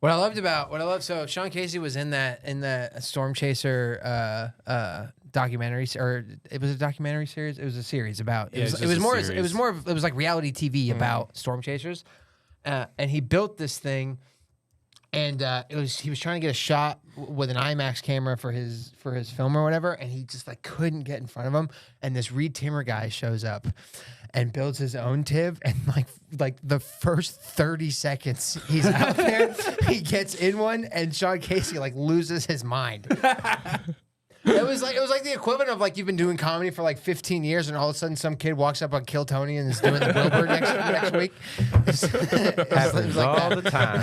So Sean Casey was in that Stormchaser documentary, or it was a documentary series. It was a series about. It was like reality TV about storm chasers, and he built this thing, and he was trying to get a shot with an IMAX camera for his film or whatever, and he just like couldn't get in front of him, and this Reed Timmer guy shows up and builds his own TIV, and like the first 30 seconds he's out there, he gets in one, and Sean Casey like loses his mind. It was like the equivalent of like you've been doing comedy for like 15 years, and all of a sudden some kid walks up on Kill Tony and is doing the Billboard next week. It happens like all the time.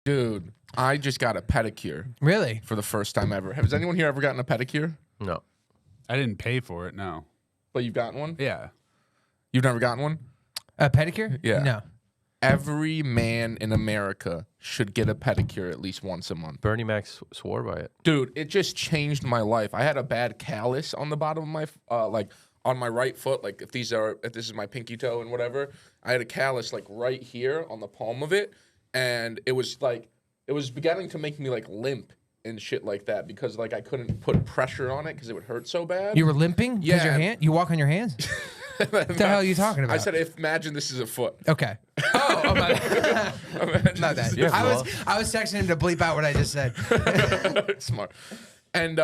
Dude, I just got a pedicure. Really? For the first time ever. Has anyone here ever gotten a pedicure? No. I didn't pay for it, no. But you've gotten one? Yeah. You've never gotten one? A pedicure? Yeah. No. Every man in America should get a pedicure at least once a month. Bernie Mac swore by it. Dude, it just changed my life. I had a bad callus on the bottom of my, like on my right foot. Like if this is my pinky toe and whatever, I had a callus like right here on the palm of it. And it was beginning to make me like limp and shit like that because like I couldn't put pressure on it because it would hurt so bad. You were limping? Yeah. Your hand? You walk on your hands? What the hell are you talking about? I said, imagine this is a foot. Okay. Oh my bad. Not that. Yeah, I was texting him to bleep out what I just said. Smart. And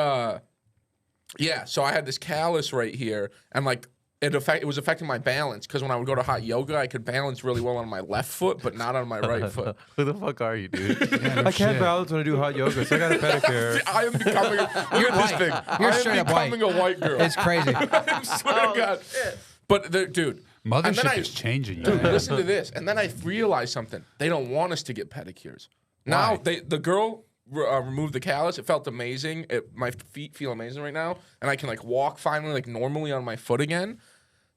yeah, so I had this callus right here, and like it was affecting my balance because when I would go to hot yoga, I could balance really well on my left foot, but not on my right foot. Who the fuck are you, dude? I can't balance when I do hot yoga, so I got a pedicure. I am becoming. You're this thing. You're I straight am up white. becoming a white girl. It's crazy. I swear to God. But dude, Mothership is changing. Dude, listen to this. And then I realized something. They don't want us to get pedicures. Now the girl removed the callus. It felt amazing. My feet feel amazing right now, and I can like walk finally like normally on my foot again.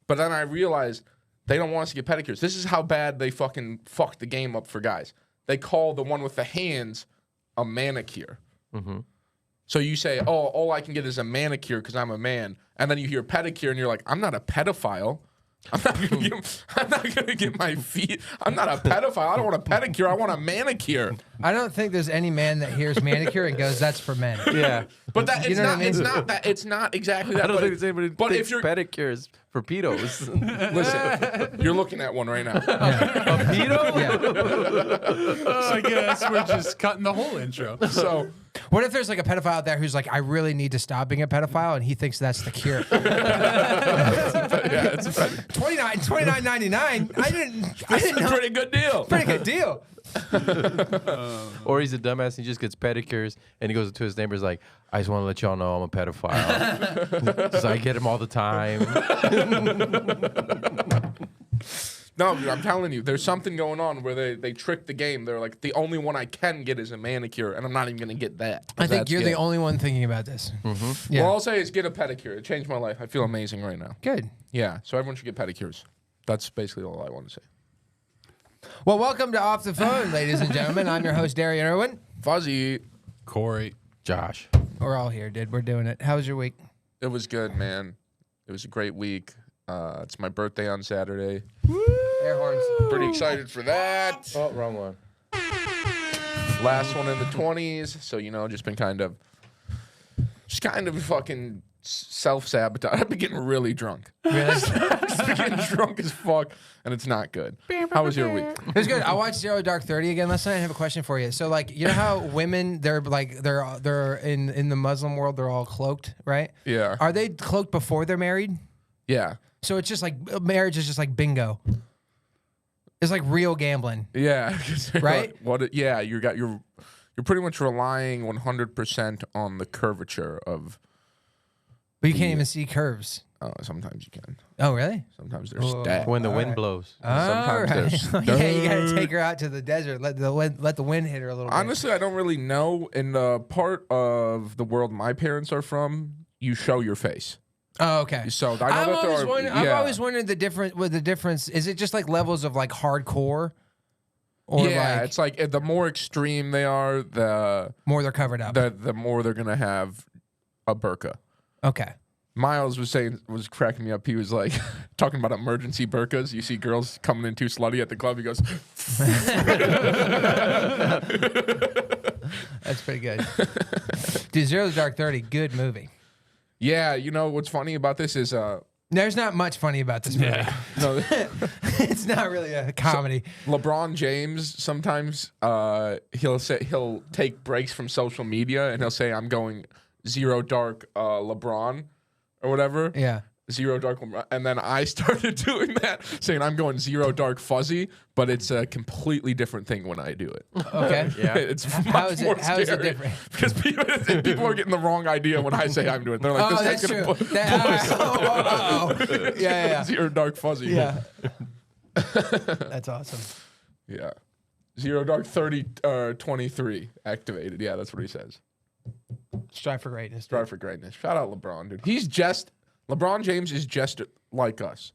But then I realized they don't want us to get pedicures. This is how bad they fucking fucked the game up for guys. They call the one with the hands a manicure. Mm-hmm. So you say, oh, all I can get is a manicure because I'm a man. And then you hear pedicure and you're like, I'm not a pedophile. I'm not gonna get my feet. I'm not a pedophile. I don't want a pedicure. I want a manicure. I don't think there's any man that hears manicure and goes, "That's for men." Yeah, but that You it's know what not. I mean? It's not that. It's not exactly that. I don't think there's anybody but thinks if you're pedicures for pedos. listen, you're looking at one right now. A pedo? Yeah. I guess we're just cutting the whole intro. So What if there's like a pedophile out there who's like, I really need to stop being a pedophile, and he thinks that's the cure? yeah, it's a $29.99. I didn't know. pretty good deal. Pretty good deal. Or he's a dumbass and he just gets pedicures and he goes to his neighbors like, I just want to let y'all know I'm a pedophile. So I get him all the time. No, dude, I'm telling you, there's something going on where they trick the game. They're like, the only one I can get is a manicure, and I'm not even going to get that. I think you're the only one thinking about this. Mm-hmm. Yeah. Well, I'll say is get a pedicure. It changed my life. I feel amazing right now. Good. Yeah, so everyone should get pedicures. That's basically all I want to say. Well, welcome to Off the Phone, ladies and gentlemen. I'm your host, Darian Irwin. Fuzzy. Corey. Josh. We're all here, dude. We're doing it. How was your week? It was good, man. It was a great week. It's my birthday on Saturday. Air horns. Pretty excited for that. Oh, wrong one. Last one in the 20s. So, just been kind of fucking self-sabotage. I've been getting really drunk. Really? I've just been getting drunk as fuck, and it's not good. How was your week? It was good. I watched Zero Dark 30 again last night. I have a question for you. So, like, you know how women, they're in the Muslim world, they're all cloaked, right? Yeah. Are they cloaked before they're married? Yeah. So it's just like marriage is just like bingo. It's like real gambling. Yeah. Right? Yeah, you're pretty much relying 100% on the curvature of. But you can't even see curves. Oh, sometimes you can. Oh, really? Sometimes there's stat. When the wind right. blows. Sometimes there's yeah, you gotta take her out to the desert. Let the wind hit her a little bit. Honestly, I don't really know. In the part of the world my parents are from, you show your face. Oh, okay. So I know I've always wondered the difference. Is it just like levels of like hardcore, Or it's like the more extreme they are, the more they're covered up. The more they're gonna have a burqa. Okay. Miles was cracking me up. He was like talking about emergency burqas. You see girls coming in too slutty at the club. He goes, that's pretty good. Dude, Zero Dark 30, good movie. Yeah, you know what's funny about this is there's not much funny about this movie. Yeah. no, It's not really a comedy. LeBron James sometimes he'll take breaks from social media and he'll say, I'm going Zero Dark LeBron or whatever. Yeah. Zero Dark LeBron. And then I started doing that, saying I'm going Zero Dark Fuzzy, but it's a completely different thing when I do it. Okay. Yeah. It's How much is more it? How is it scary. different? Because people are getting the wrong idea when I say I'm doing it. They're like, Oh, this that's guy's true. gonna Yeah. Zero Dark Fuzzy. Yeah. That's awesome. Yeah. Zero Dark 23 activated. Yeah, that's what he says. Strive for greatness. Strive for greatness. Shout out LeBron, dude. LeBron James is just like us.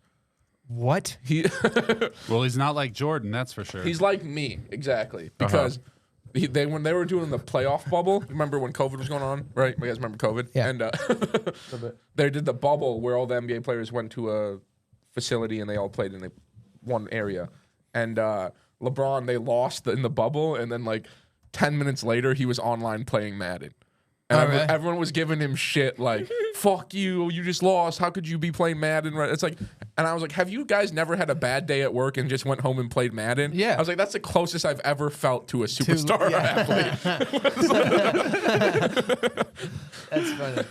What? Well, he's not like Jordan, that's for sure. He's like me, exactly. Because when they were doing the playoff bubble, remember when COVID was going on, right? You guys remember COVID? Yeah. And they did the bubble where all the NBA players went to a facility and they all played in one area. And LeBron, they lost in the bubble, and then like 10 minutes later, he was online playing Madden. And really? everyone was giving him shit like, fuck you just lost. How could you be playing Madden? It's like, and I was like, have you guys never had a bad day at work and just went home and played Madden? Yeah. I was like, that's the closest I've ever felt to a superstar athlete. That's funny.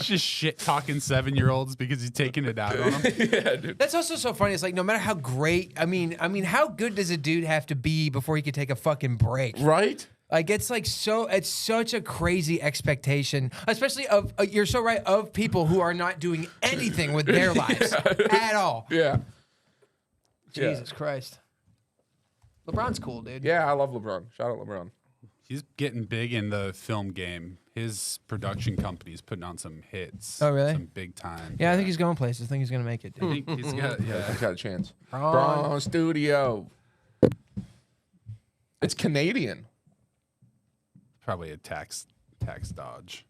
just shit talking 7-year-olds because he's taking it out on them. Yeah, dude. That's also so funny. It's like no matter how great, I mean, how good does a dude have to be before he could take a fucking break? Right? Like it's such a crazy expectation, especially of you're so right, of people who are not doing anything with their lives at all. Yeah. Jesus Christ. LeBron's cool, dude. Yeah, I love LeBron. Shout out LeBron. He's getting big in the film game. His production company's putting on some hits. Oh, really? Some big time. Yeah, I think he's going places. I think he's gonna make it, I dude. think he's got, yeah. He's got a chance. Bron. Bron Studio. It's Canadian. Probably a tax dodge.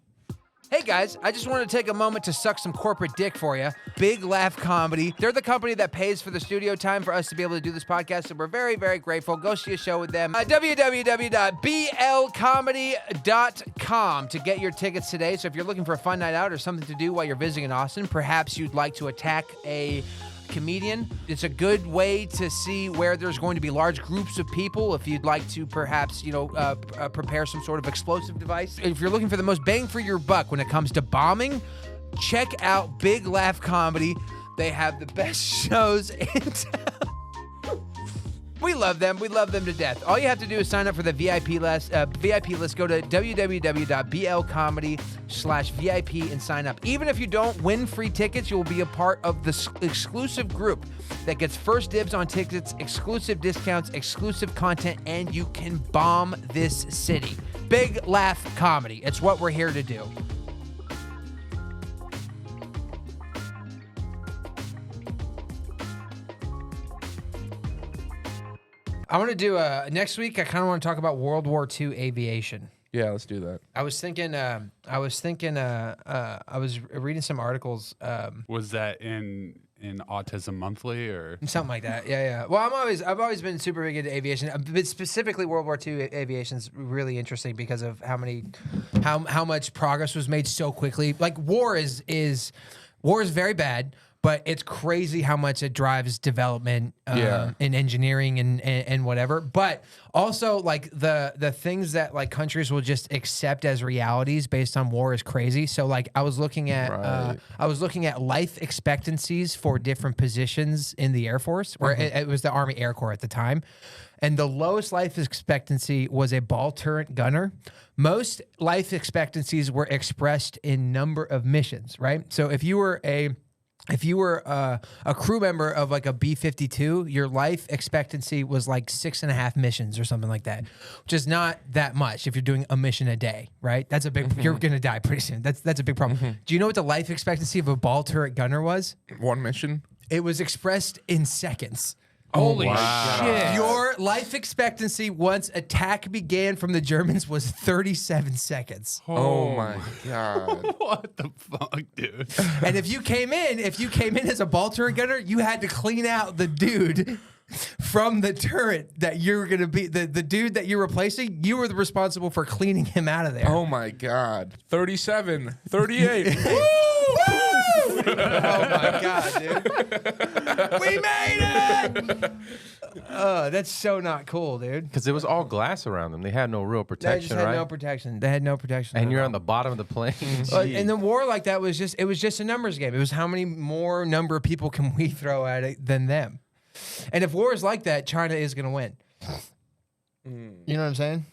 Hey guys, I just wanted to take a moment to suck some corporate dick for you. Big Laugh Comedy. They're the company that pays for the studio time for us to be able to do this podcast, so we're very, very grateful. Go see a show with them. www.blcomedy.com to get your tickets today. So if you're looking for a fun night out or something to do while you're visiting in Austin, perhaps you'd like to attack a comedian. It's a good way to see where there's going to be large groups of people. If you'd like to perhaps, prepare some sort of explosive device. If you're looking for the most bang for your buck when it comes to bombing, check out Big Laugh Comedy. They have the best shows in town. We love them. We love them to death. All you have to do is sign up for the VIP list. Go to www.blcomedy.com/VIP and sign up. Even if you don't win free tickets, you'll be a part of the exclusive group that gets first dibs on tickets, exclusive discounts, exclusive content, and you can bomb this city. Big Laugh Comedy. It's what we're here to do. I want to do next week. I kind of want to talk about World War II aviation. Yeah, let's do that. I was reading some articles. Was that in Autism Monthly or Something like that. Yeah. Well, I've always been super big into aviation, but specifically World War II aviation is really interesting because of how much progress was made so quickly. Like war is very bad. But it's crazy how much it drives development in engineering and whatever. But also, like the things that like countries will just accept as realities based on war is crazy. So like I was looking at life expectancies for different positions in the Air Force, where it was the Army Air Corps at the time, and the lowest life expectancy was a ball turret gunner. Most life expectancies were expressed in number of missions, right? So if you were a crew member of like a B-52, your life expectancy was like 6.5 missions or something like that, which is not that much if you're doing a mission a day, right? That's a big. You're gonna die pretty soon. That's a big problem. Do you know what the life expectancy of a ball turret gunner was? One mission. It was expressed in seconds. Holy wow. shit! Your life expectancy once attack began from the Germans was 37 seconds. Oh my god. What the fuck, dude? And if you came in as a ball turret gunner, you had to clean out the dude from the turret that you were going to be. The dude that you're replacing, you were responsible for cleaning him out of there. Oh my god. 37, 38. Woo! Oh my god, dude. We made it! That's so not cool, dude. Because it was all glass around them. They had no real They protection, just had right? no protection. They had no protection. And at you're all. on the bottom of the plane. And the war like that was just a numbers game. It was how many more number of people can we throw at it than them. And if war is like that, China is going to win. You know what I'm saying?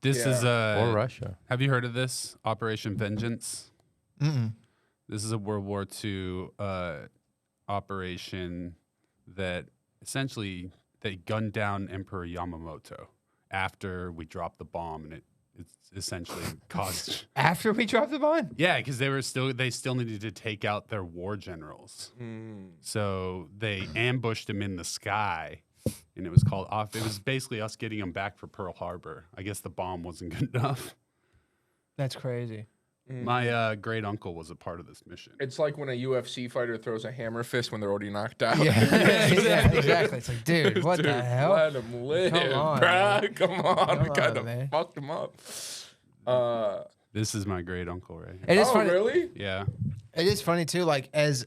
This is Or Russia. Have you heard of this Operation Vengeance? Mm-mm. This is a World War II operation that essentially they gunned down Emperor Yamamoto after we dropped the bomb, and it's essentially caused. After we dropped the bomb? Yeah, because they still needed to take out their war generals. So they ambushed them in the sky, and it was called off. It was basically us getting them back for Pearl Harbor. I guess the bomb wasn't good enough. That's crazy. My great uncle was a part of this mission. It's like when a UFC fighter throws a hammer fist when they're already knocked out. Yeah, exactly. It's like, dude, what the hell? Let him live, Come on, bruh. man. Come on. We Come kind on, man. of fucked him up. This is my great uncle right here. It is Oh, funny. really? Yeah. It is funny too. Like as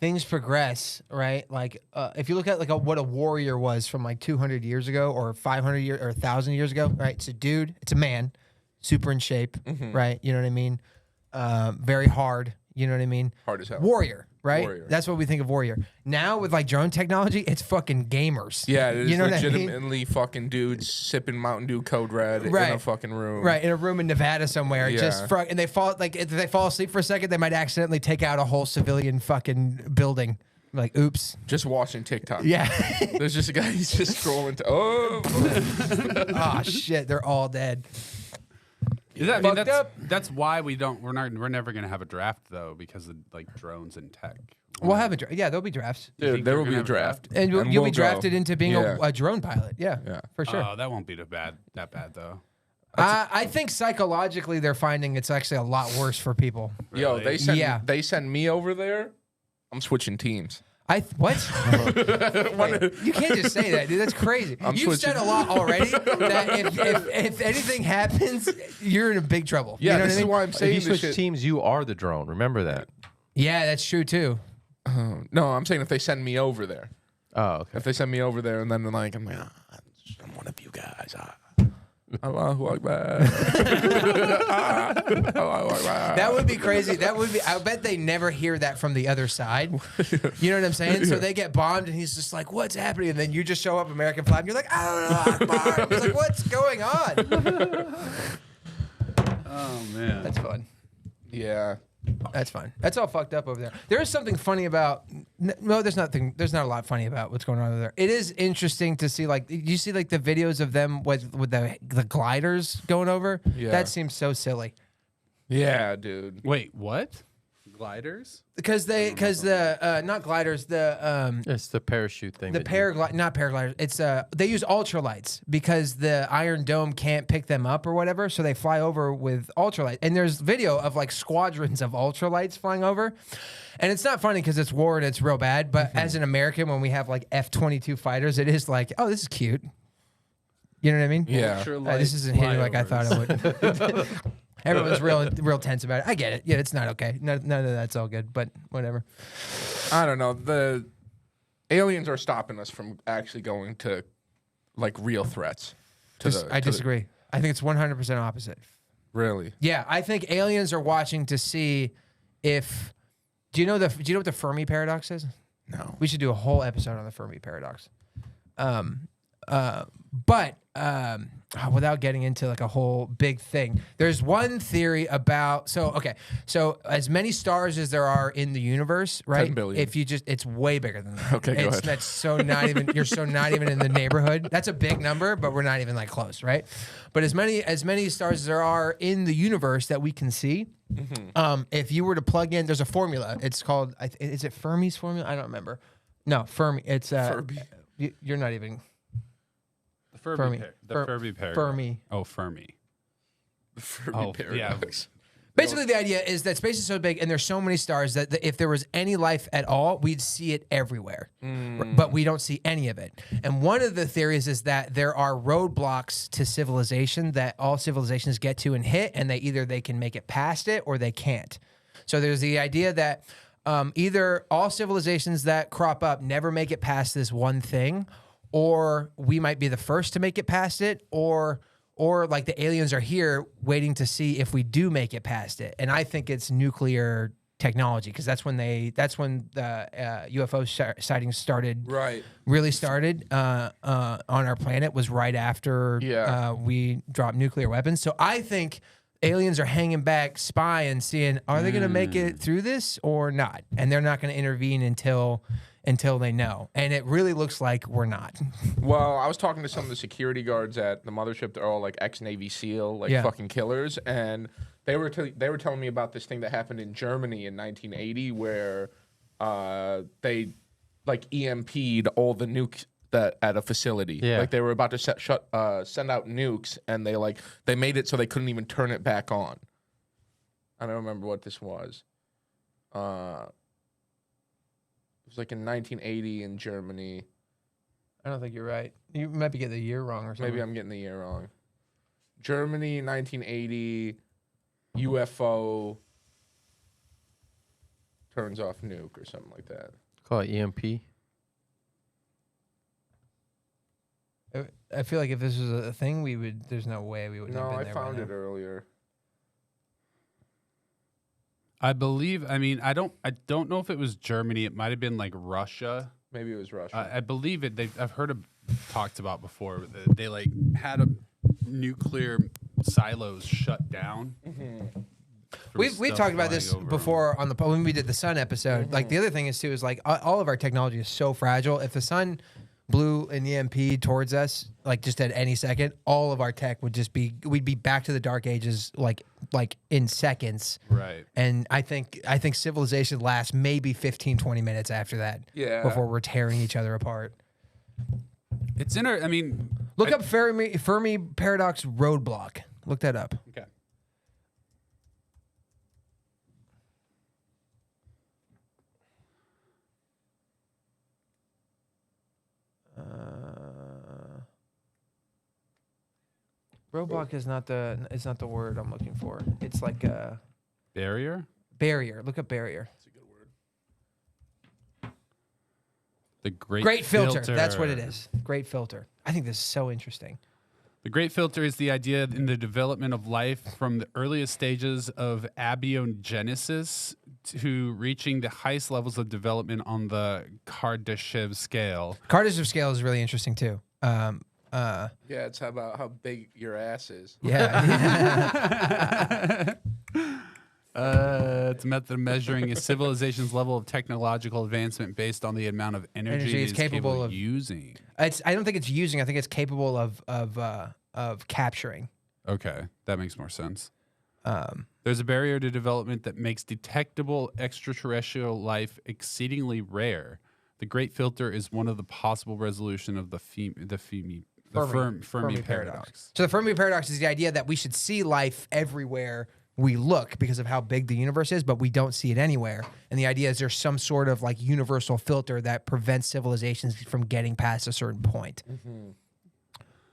things progress, right? Like if you look at like what a warrior was from like 200 years ago, or 500 years, or 1,000 years ago, right? It's a dude. It's a man, super in shape, right? You know what I mean? Very hard. You know what I mean? Hard as hell. Warrior, right? Warrior. That's what we think of warrior. Now with like drone technology, it's fucking gamers. Yeah, it is you know legitimately fucking dudes sipping Mountain Dew Code Red in a Right. fucking room. Right, in a room in Nevada somewhere, Yeah. and they fall like if they fall asleep for a second, they might accidentally take out a whole civilian fucking building. Like, oops. Just watching TikTok. Yeah. There's just a guy, he's just scrolling to, Oh shit, they're all dead. Fucked up? That's why we're never gonna have a draft though, because of like drones and tech. We'll have there'll be drafts, Dude, there will be a draft. and you'll we'll be go. drafted into being Yeah. a drone pilot. Yeah, Yeah. for sure. Oh, that won't be that bad though. I think psychologically they're finding it's actually a lot worse for people. Yo, Really? they send me over there. I'm switching teams. What? Wait, you can't just say that, dude. That's crazy. You've said a lot already. That if anything happens, you're in a big trouble. Yeah, you know this what I is mean? why I'm If saying you this switch shit. teams, you are the drone. Remember that. Yeah, that's true too. No, I'm saying if they send me over there. Oh, okay. If they send me over there and then like, I'm one of you guys. Allahu Akbar. Allahu Akbar. That would be crazy. That would be. I bet they never hear that from the other side. You know what I'm saying? So they get bombed, and he's just like, "What's happening?" And then you just show up, American flag, and you're like, "Allahu Akbar." He's like, "What's going on?" Oh man. That's fun. Yeah. That's fine. That's all fucked up over there. There is something funny about. No, there's nothing. There's not a lot funny about what's going on over there. It is interesting to see. Like, you see, like the videos of them with the gliders going over. Yeah. That seems so silly. Yeah, dude. Wait, what? Gliders? Because the not gliders, It's the parachute thing. the not paragliders. It's they use ultralights because the Iron Dome can't pick them up or whatever, so they fly over with ultralight. And there's video of like squadrons of ultralights flying over. And it's not funny because it's war and it's real bad, but as an American, when we have like F-22 fighters, it is like, oh, this is cute. You know what I mean? Yeah. This isn't hitting like I thought it would. Everyone's real tense about it. I get it. Yeah, it's not okay. None of that's all good, but whatever. I don't know. The aliens are stopping us from actually going to like real threats. I disagree. I think it's 100% opposite. Really? Yeah, I think aliens are watching to see if. Do you know what the Fermi paradox is? No. We should do a whole episode on the Fermi paradox. Without getting into like a whole big thing, there's one theory about. So as many stars as there are in the universe, right? 10 billion. If you it's way bigger than that. Okay, go ahead. That's so not even. You're so not even in the neighborhood. That's a big number, but we're not even like close, right? But as many stars as there are in the universe that we can see. If you were to plug in, there's a formula. It's called. Is it Fermi's formula? I don't remember. No, Fermi. It's Fermi. You're not even The Fermi. Fermi paradox. Fermi. Oh, Fermi. The Fermi paradox. Basically, the idea is that space is so big and there's so many stars that if there was any life at all, we'd see it everywhere. But we don't see any of it. And one of the theories is that there are roadblocks to civilization that all civilizations get to and hit, and either they can make it past it or they can't. So there's the idea that either all civilizations that crop up never make it past this one thing, or we might be the first to make it past it, or like the aliens are here waiting to see if we do make it past it. And I think it's nuclear technology, because that's when the UFO sightings started. Right. Really started on our planet was right after we dropped nuclear weapons. So I think aliens are hanging back, spying, seeing, are they going to make it through this or not? And they're not going to intervene until they know. And it really looks like we're not. Well, I was talking to some of the security guards at the mothership. They're all like ex-Navy SEAL, fucking killers. And they were telling me about this thing that happened in Germany in 1980 where they like EMP'd all the nukes at a facility. Yeah. Like they were about to send out nukes, and they made it so they couldn't even turn it back on. I don't remember what this was. It was like in 1980 in Germany. I don't think you're right. You might be getting the year wrong or something. Maybe I'm getting the year wrong. Germany, 1980, UFO turns off nuke or something like that. Call it EMP. I feel like if this was a thing, there's no way we would have been there. No, I found it earlier. I believe. I mean, I don't know if it was Germany. It might have been like Russia. Maybe it was Russia. I believe it. I've heard it talked about before. They like had a nuclear silos shut down. Mm-hmm. We talked about this before on when we did the sun episode. Mm-hmm. Like the other thing is too is like all of our technology is so fragile. If the sun blew an EMP towards us, like just at any second, all of our tech we'd be back to the dark ages like in seconds. Right. And I think civilization lasts maybe 15, 20 minutes after that. Yeah. Before we're tearing each other apart. It's I mean, look up Fermi paradox roadblock. Look that up. Okay. Roadblock is not the word I'm looking for. It's like a barrier. Barrier. Look up barrier. That's a good word. The Great filter. That's what it is. Great filter. I think this is so interesting. The Great Filter is the idea in the development of life from the earliest stages of abiogenesis to reaching the highest levels of development on the Kardashev scale. Kardashev scale is really interesting too. Yeah, it's about how big your ass is. Yeah. It's a method of measuring a civilization's level of technological advancement based on the amount of energy it is capable of using. I don't think it's using. I think it's capable of capturing. Okay, that makes more sense. There's a barrier to development that makes detectable extraterrestrial life exceedingly rare. The Great Filter is one of the possible resolution of the Fermi paradox. So the Fermi paradox is the idea that we should see life everywhere we look because of how big the universe is, but we don't see it anywhere. And the idea is there's some sort of like universal filter that prevents civilizations from getting past a certain point. Mm-hmm.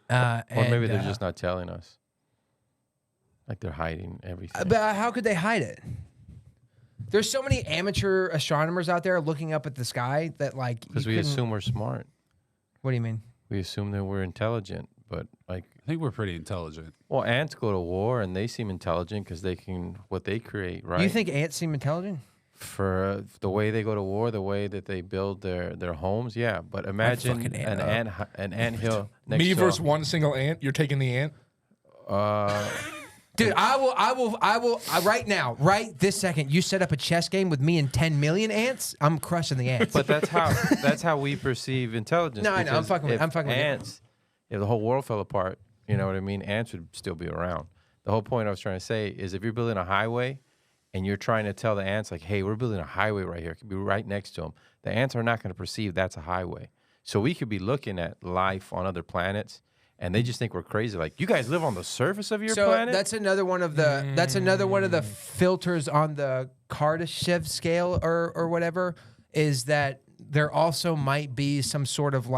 Or maybe they're just not telling us. Like they're hiding everything. But how could they hide it? There's so many amateur astronomers out there looking up at the sky that like... Because we assume we're smart. What do you mean? We assume that we're intelligent, but like... I think we're pretty intelligent. Well, ants go to war and they seem intelligent because they can... What they create, right? You think ants seem intelligent? For the way they go to war, the way that they build their homes, yeah. But imagine an anthill next Me to versus one single ant. You're taking the ant. Dude, I will right now, right this second, you set up a chess game with me and 10 million ants, I'm crushing the ants. But that's how we perceive intelligence. No, I know. I'm fucking with ants. If the whole world fell apart, you know what I mean? Ants would still be around. The whole point I was trying to say is if you're building a highway and you're trying to tell the ants, like, hey, we're building a highway right here. It could be right next to them. The ants are not going to perceive that's a highway. So we could be looking at life on other planets, and they just think we're crazy. Like, you guys live on the surface of your planet? That's another one of the filters on the Kardashev scale or whatever, is that there also might be some sort of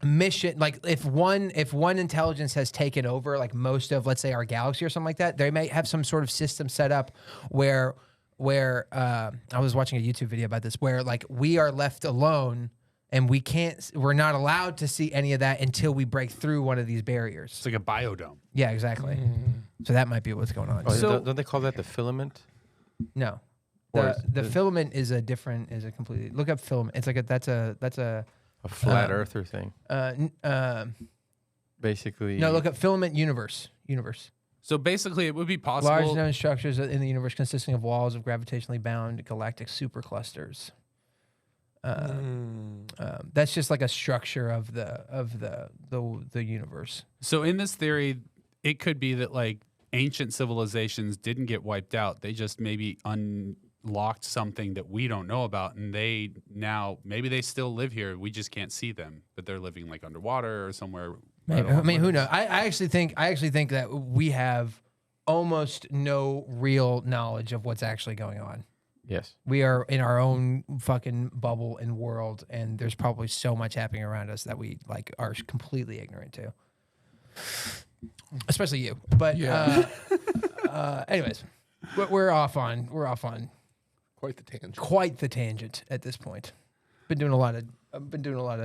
mission. Like if one intelligence has taken over like most of, let's say, our galaxy or something like that, they may have some sort of system set up where I was watching a YouTube video about this, where like we are left alone and we're not allowed to see any of that until we break through one of these barriers. It's like a biodome. Yeah, exactly. So that might be what's going on. Oh, so, don't they call that the filament? No. Or The filament is a completely, look up filament. It's like that's a flat earther thing. Basically. No, look up filament universe. So basically, it would be possible. Large known structures in the universe consisting of walls of gravitationally bound galactic superclusters. That's just like a structure of the universe. So in this theory, it could be that like ancient civilizations didn't get wiped out. They just maybe unlocked something that we don't know about, and maybe they still live here. We just can't see them, but they're living like underwater or somewhere. Maybe. I mean, who knows? I actually think that we have almost no real knowledge of what's actually going on. Yes. We are in our own fucking bubble and world, and there's probably so much happening around us that we like are completely ignorant to. Especially you. But anyways, we're off on Quite the tangent. Quite the tangent at this point. I've been doing a lot of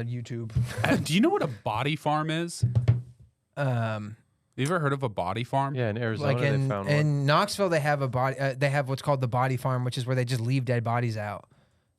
YouTube. Do you know what a body farm is? You ever heard of a body farm? Yeah, in Arizona Like they found one. in Knoxville, they have they have what's called the body farm, which is where they just leave dead bodies out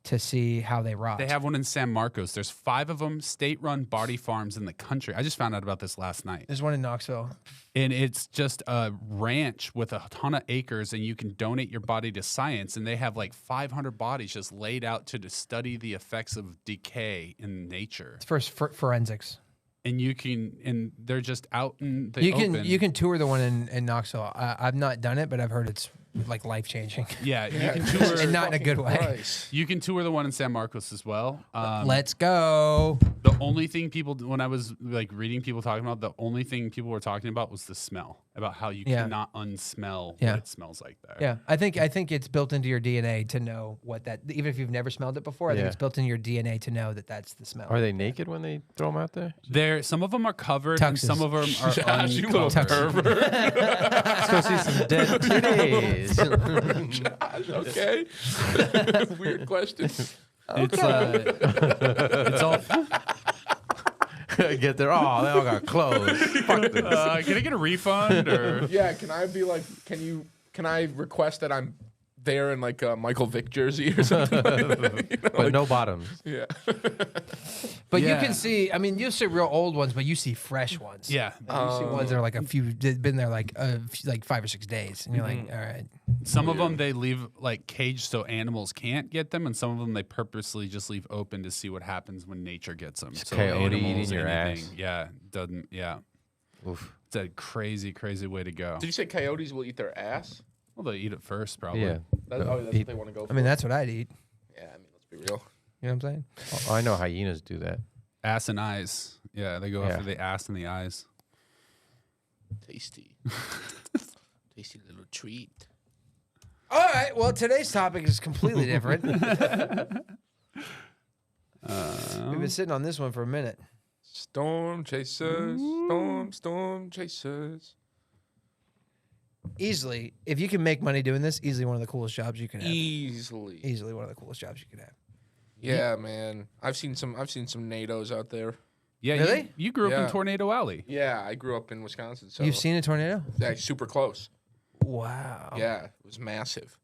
to see how they rot. They have one in San Marcos. There's 5 of them, state-run body farms in the country. I just found out about this last night. There's one in Knoxville. And it's just a ranch with a ton of acres, and you can donate your body to science. And they have like 500 bodies just laid out to study the effects of decay in nature. It's for forensics. And they're just out in the open. You can tour the one in Knoxville. I've not done it, but I've heard it's like life changing. Yeah, you can tour, and not in a good way. Christ. You can tour the one in San Marcos as well. Let's go. The only thing when I was like reading people talking about, the only thing people were talking about was the smell, about how you cannot unsmell what it smells like there. Yeah, I think it's built into your DNA to know what that. Even if you've never smelled it before, I think it's built in your DNA to know that that's the smell. Are they naked when they throw them out there? Some of them are covered, and some of them are Josh, you little uncovered. pervert. Let's go see some dead titties. Josh, okay. Weird question. It's all. Get there. Oh, they all got clothes. Fuck this. Can I get a refund? Or Yeah, can I request that I'm there in like a Michael Vick jersey or something? But no bottoms. Yeah. But you can see. I mean, you'll see real old ones, but you see fresh ones. yeah, You see ones that are like been there like 5 or 6 days, and you're like, all right. some of them they leave like caged so animals can't get them, and some of them they purposely just leave open to see what happens when nature gets them. So coyote animals, eating your anything. ass. Yeah, doesn't. Yeah, Oof. it's a crazy way to go. Did you say coyotes will eat their ass? Well, they eat it first, probably. Yeah. That's what they want to go for. I mean, that's what I'd eat. Yeah, I mean, let's be real. You know what I'm saying? Oh, I know hyenas do that. Ass and eyes. Yeah, they go after the ass and the eyes. Tasty. Tasty little treat. All right. Well, today's topic is completely different. We've been sitting on this one for a minute. Storm chasers. Storm chasers. Easily, if you can make money doing this, easily one of the coolest jobs you can have. Easily one of the coolest jobs you can have. Yeah, man. I've seen some NATOs out there. Yeah, really? You grew up in Tornado Alley. Yeah, I grew up in Wisconsin. So You've seen a tornado? Yeah, super close. Wow. Yeah, it was massive.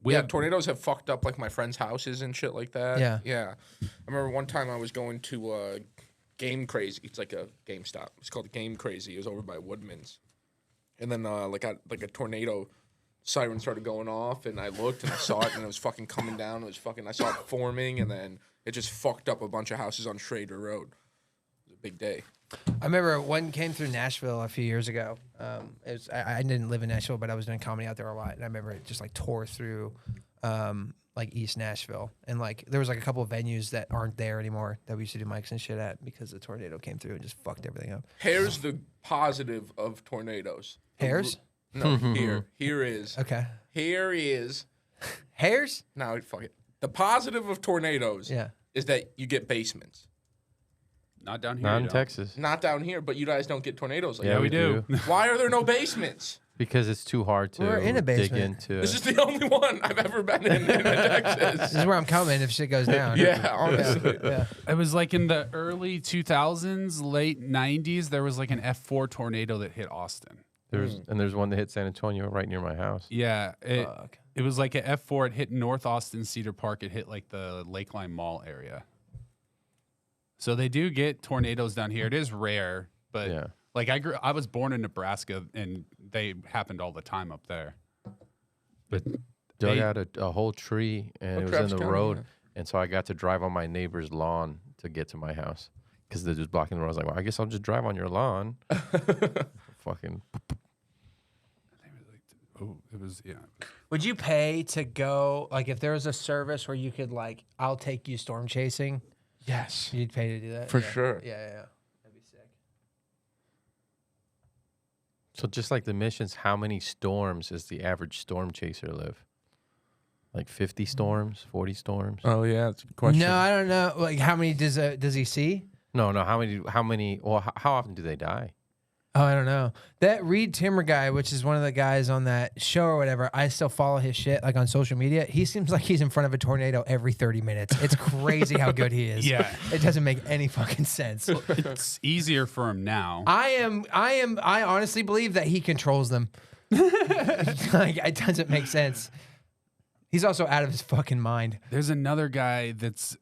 We have tornadoes have fucked up like my friends' houses and shit like that. Yeah. Yeah. I remember one time I was going to Game Crazy. It's like a GameStop. It's called Game Crazy. It was over by Woodman's. And then like a tornado siren started going off, and I looked and I saw it, and it was fucking coming down. I saw it forming, and then it just fucked up a bunch of houses on Schrader Road. It was a big day. I remember one came through Nashville a few years ago. I didn't live in Nashville, but I was doing comedy out there a lot, and I remember it just like tore through like East Nashville, and like there was like a couple of venues that aren't there anymore that we used to do mics and shit at because the tornado came through and just fucked everything up. Here's the positive of tornadoes. Hairs? No, here is. Okay. Here is. Hairs? No, fuck it. The positive of tornadoes is that you get basements. Not down here. Not in Texas. Not down here, but you guys don't get tornadoes like Yeah, that. we do. Why are there no basements? Because it's too hard to We're in a dig basement. into. This is the only one I've ever been in Texas. This is where I'm coming if shit goes down. Yeah, honestly. Yeah. It was like in the early 2000s, late 90s, there was like an F4 tornado that hit Austin. There's one that hit San Antonio right near my house. Yeah. It was like an F4. It hit North Austin, Cedar Park. It hit like the Lakeline Mall area. So they do get tornadoes down here. It is rare, but like I was born in Nebraska, and they happened all the time up there. But Dug out a whole tree, and it was in the road, and so I got to drive on my neighbor's lawn to get to my house because they're just blocking the road. I was like, well, I guess I'll just drive on your lawn. Fucking. It was Would you pay to go, like if there was a service where you could like, I'll take you storm chasing? Yes. You'd pay to do that? For sure. Yeah. That'd be sick. So just like the missions, how many storms does the average storm chaser live? Like 50 storms, 40 storms? Oh yeah, that's a good question. No, I don't know. Like how many does he see? No. How many? Well, how often do they die? Oh, I don't know. That Reed Timmer guy, which is one of the guys on that show or whatever, I still follow his shit like on social media. He seems like he's in front of a tornado every 30 minutes. It's crazy how good he is. Yeah. It doesn't make any fucking sense. It's easier for him now. I honestly believe that he controls them. Like it doesn't make sense. He's also out of his fucking mind. There's another guy that's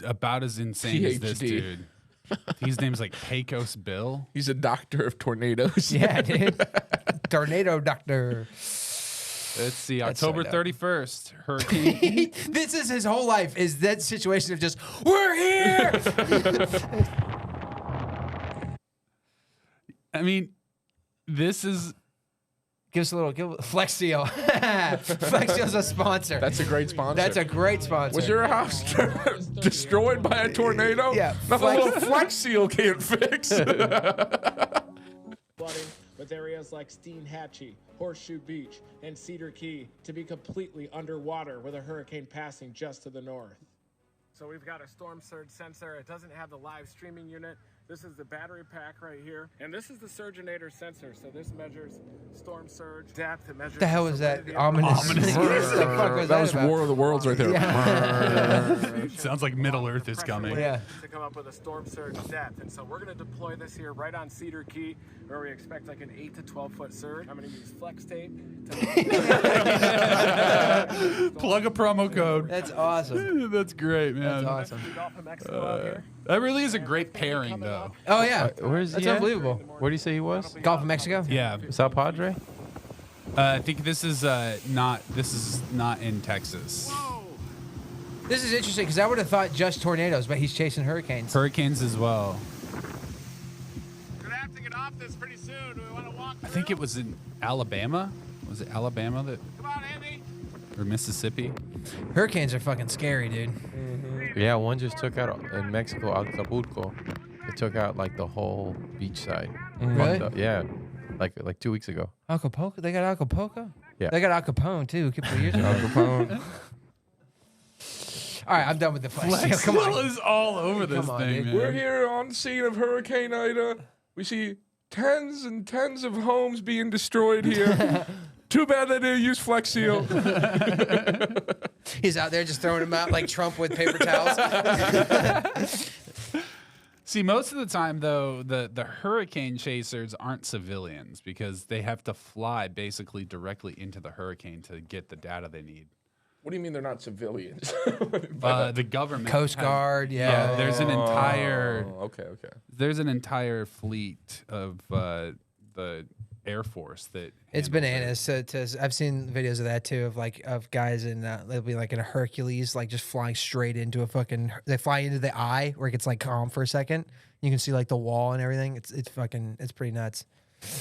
about as insane as this PhD. dude. His name's like Pecos Bill. He's a doctor of tornadoes. Yeah, dude. Tornado doctor. Let's see, That's October so dope. 31st, hurricane. This is his whole life, is that situation of just, we're here! I mean, this is Give us a little, Flex Seal. Flex Seal's a sponsor. That's a great sponsor. That's a great sponsor. Was your house destroyed by a tornado? Yeah. Nothing a little Flex Seal can't fix. Flooding with areas like Steenhatchee, Horseshoe Beach, and Cedar Key to be completely underwater with a hurricane passing just to the north. So we've got a storm surge sensor. It doesn't have the live streaming unit. This is the battery pack right here. And this is the Surgeonator sensor. So this measures storm surge depth. It measures What the hell was that? salinity. Ominous. What the fuck was That was about? War of the Worlds right there. sounds like Middle Earth is coming. Yeah. To come up with a storm surge depth. And so we're going to deploy this here right on Cedar Key, where we expect like an 8 to 12 foot surge. I'm going to use flex tape to Plug a promo code. That's awesome. That's great, man. That's awesome. Gulf of Mexico out here. That really is a great pairing, though. Oh, yeah. Where is That's he at? unbelievable. Where do you say he was? Gulf of Mexico? Yeah, South Padre? I think this is not in Texas. This is interesting because I would have thought just tornadoes, but he's chasing hurricanes. Hurricanes as well. We're going to have to get off this pretty soon. Do we want to walk I think it was in Alabama. Was it Alabama that, Come on, Andy. or Mississippi? Hurricanes are fucking scary, dude. Yeah, one just took out in Mexico, Acapulco. It took out like the whole beach side. Really? Fucked up. Yeah, like 2 weeks ago. Acapulco? They got Acapulco? Yeah. They got Al Capone, too, a couple of years ago. All right, I'm done with the flex. Come on. is all over this Come on, thing, dude. man. We're here on the scene of Hurricane Ida. We see tens and tens of homes being destroyed here. Too bad they didn't use Flex Seal. He's out there just throwing them out like Trump with paper towels. See, most of the time, though, the hurricane chasers aren't civilians because they have to fly basically directly into the hurricane to get the data they need. What do you mean they're not civilians? The government, Coast Guard, yeah. there's an entire Okay. there's an entire fleet of the Air Force that it's bananas. So I've seen videos of that too, of guys in they'll be like in a Hercules, like just flying straight into they fly into the eye where it gets like calm for a second. You can see like the wall and everything. It's pretty nuts.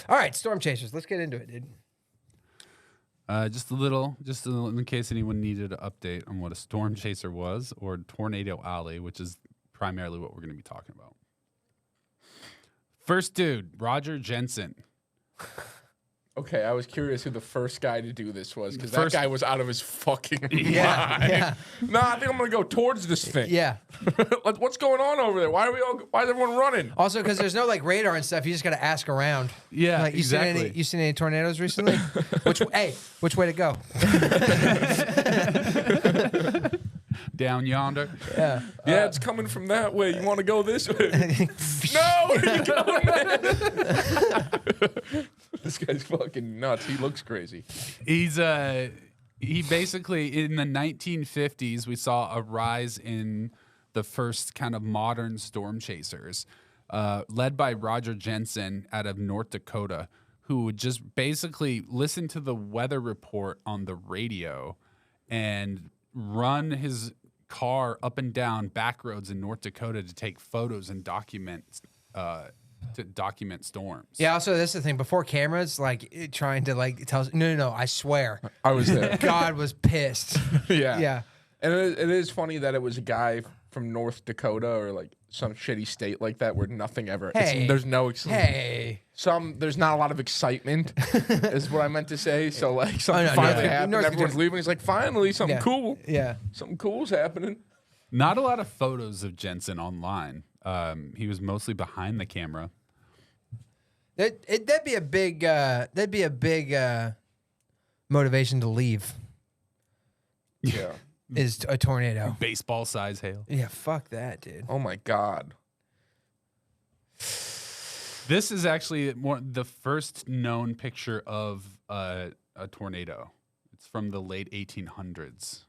All right, Storm Chasers, let's get into it, dude. Just a little in case anyone needed an update on what a storm chaser was, or Tornado Alley, which is primarily what we're going to be talking about. First dude, Roger Jensen. Okay, I was curious who the first guy to do this was, because that guy was out of his fucking mind. Yeah. No, I think I'm gonna go towards this thing. Yeah. What's going on over there? Why is everyone running? Also, because there's no like radar and stuff, you just got to ask around. Yeah, like, exactly. You seen any tornadoes recently? Which way to go? Down yonder. Yeah. Yeah, it's coming from that way. You want to go this way? No, where are you going, man? This guy's fucking nuts. He looks crazy. He basically, in the 1950s, we saw a rise in the first kind of modern storm chasers, led by Roger Jensen out of North Dakota, who would just basically listen to the weather report on the radio and run his car up and down back roads in North Dakota to take photos and document storms. Yeah. Also, this is the thing. Before cameras, trying to tell us, no, I swear, I was there. God was pissed. Yeah. Yeah. And it is funny that it was a guy from North Dakota or like some shitty state like that where nothing ever. Hey. There's no. Hey. There's not a lot of excitement, is what I meant to say. So something no, finally yeah. happened. Everyone's leaving. He's like, finally, something cool. Yeah. Something cool's happening. Not a lot of photos of Jensen online. He was mostly behind the camera. That'd be a big motivation to leave. Yeah. Is a tornado. Baseball size hail. Yeah, fuck that, dude. Oh my God. This is actually the first known picture of a tornado. It's from the late 1800s.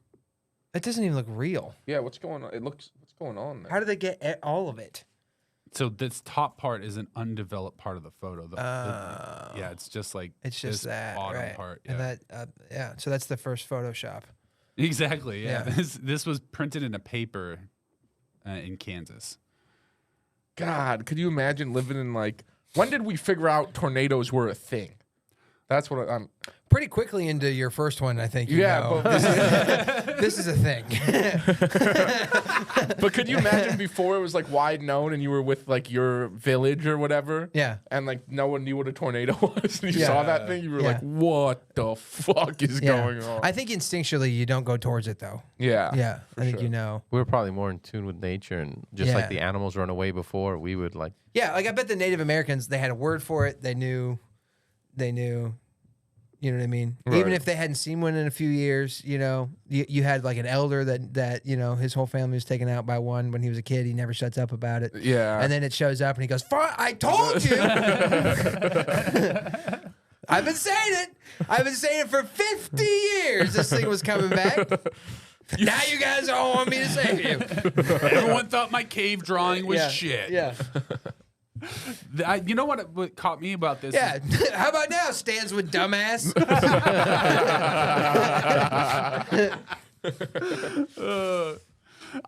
That doesn't even look real. Yeah, what's going on? What's going on there? How did they get all of it? So this top part is an undeveloped part of the photo. Yeah, it's just like just that bottom right. part. Yeah. And that so that's the first Photoshop. Exactly. Yeah. This was printed in a paper in Kansas. God, could you imagine living in when did we figure out tornadoes were a thing? That's what I'm pretty quickly into your first one, I think. But this is a thing. But could you imagine before it was wide known and you were with your village or whatever? Yeah. And no one knew what a tornado was and you saw that thing, you were like, what the fuck is going on? I think instinctually you don't go towards it though. Yeah. Yeah. I think sure. you know. We were probably more in tune with nature, and just like the animals run away before, we would Yeah, I bet the Native Americans, they had a word for it. They knew. You know what I mean? Right. Even if they hadn't seen one in a few years, you had an elder that his whole family was taken out by one when he was a kid. He never shuts up about it. Yeah. And then it shows up and he goes, I told you. I've been saying it for 50 years. This thing was coming back. Now you guys all want me to save you. Everyone thought my cave drawing was shit. Yeah. You know what caught me about this? Yeah. How about now? Stands with dumbass.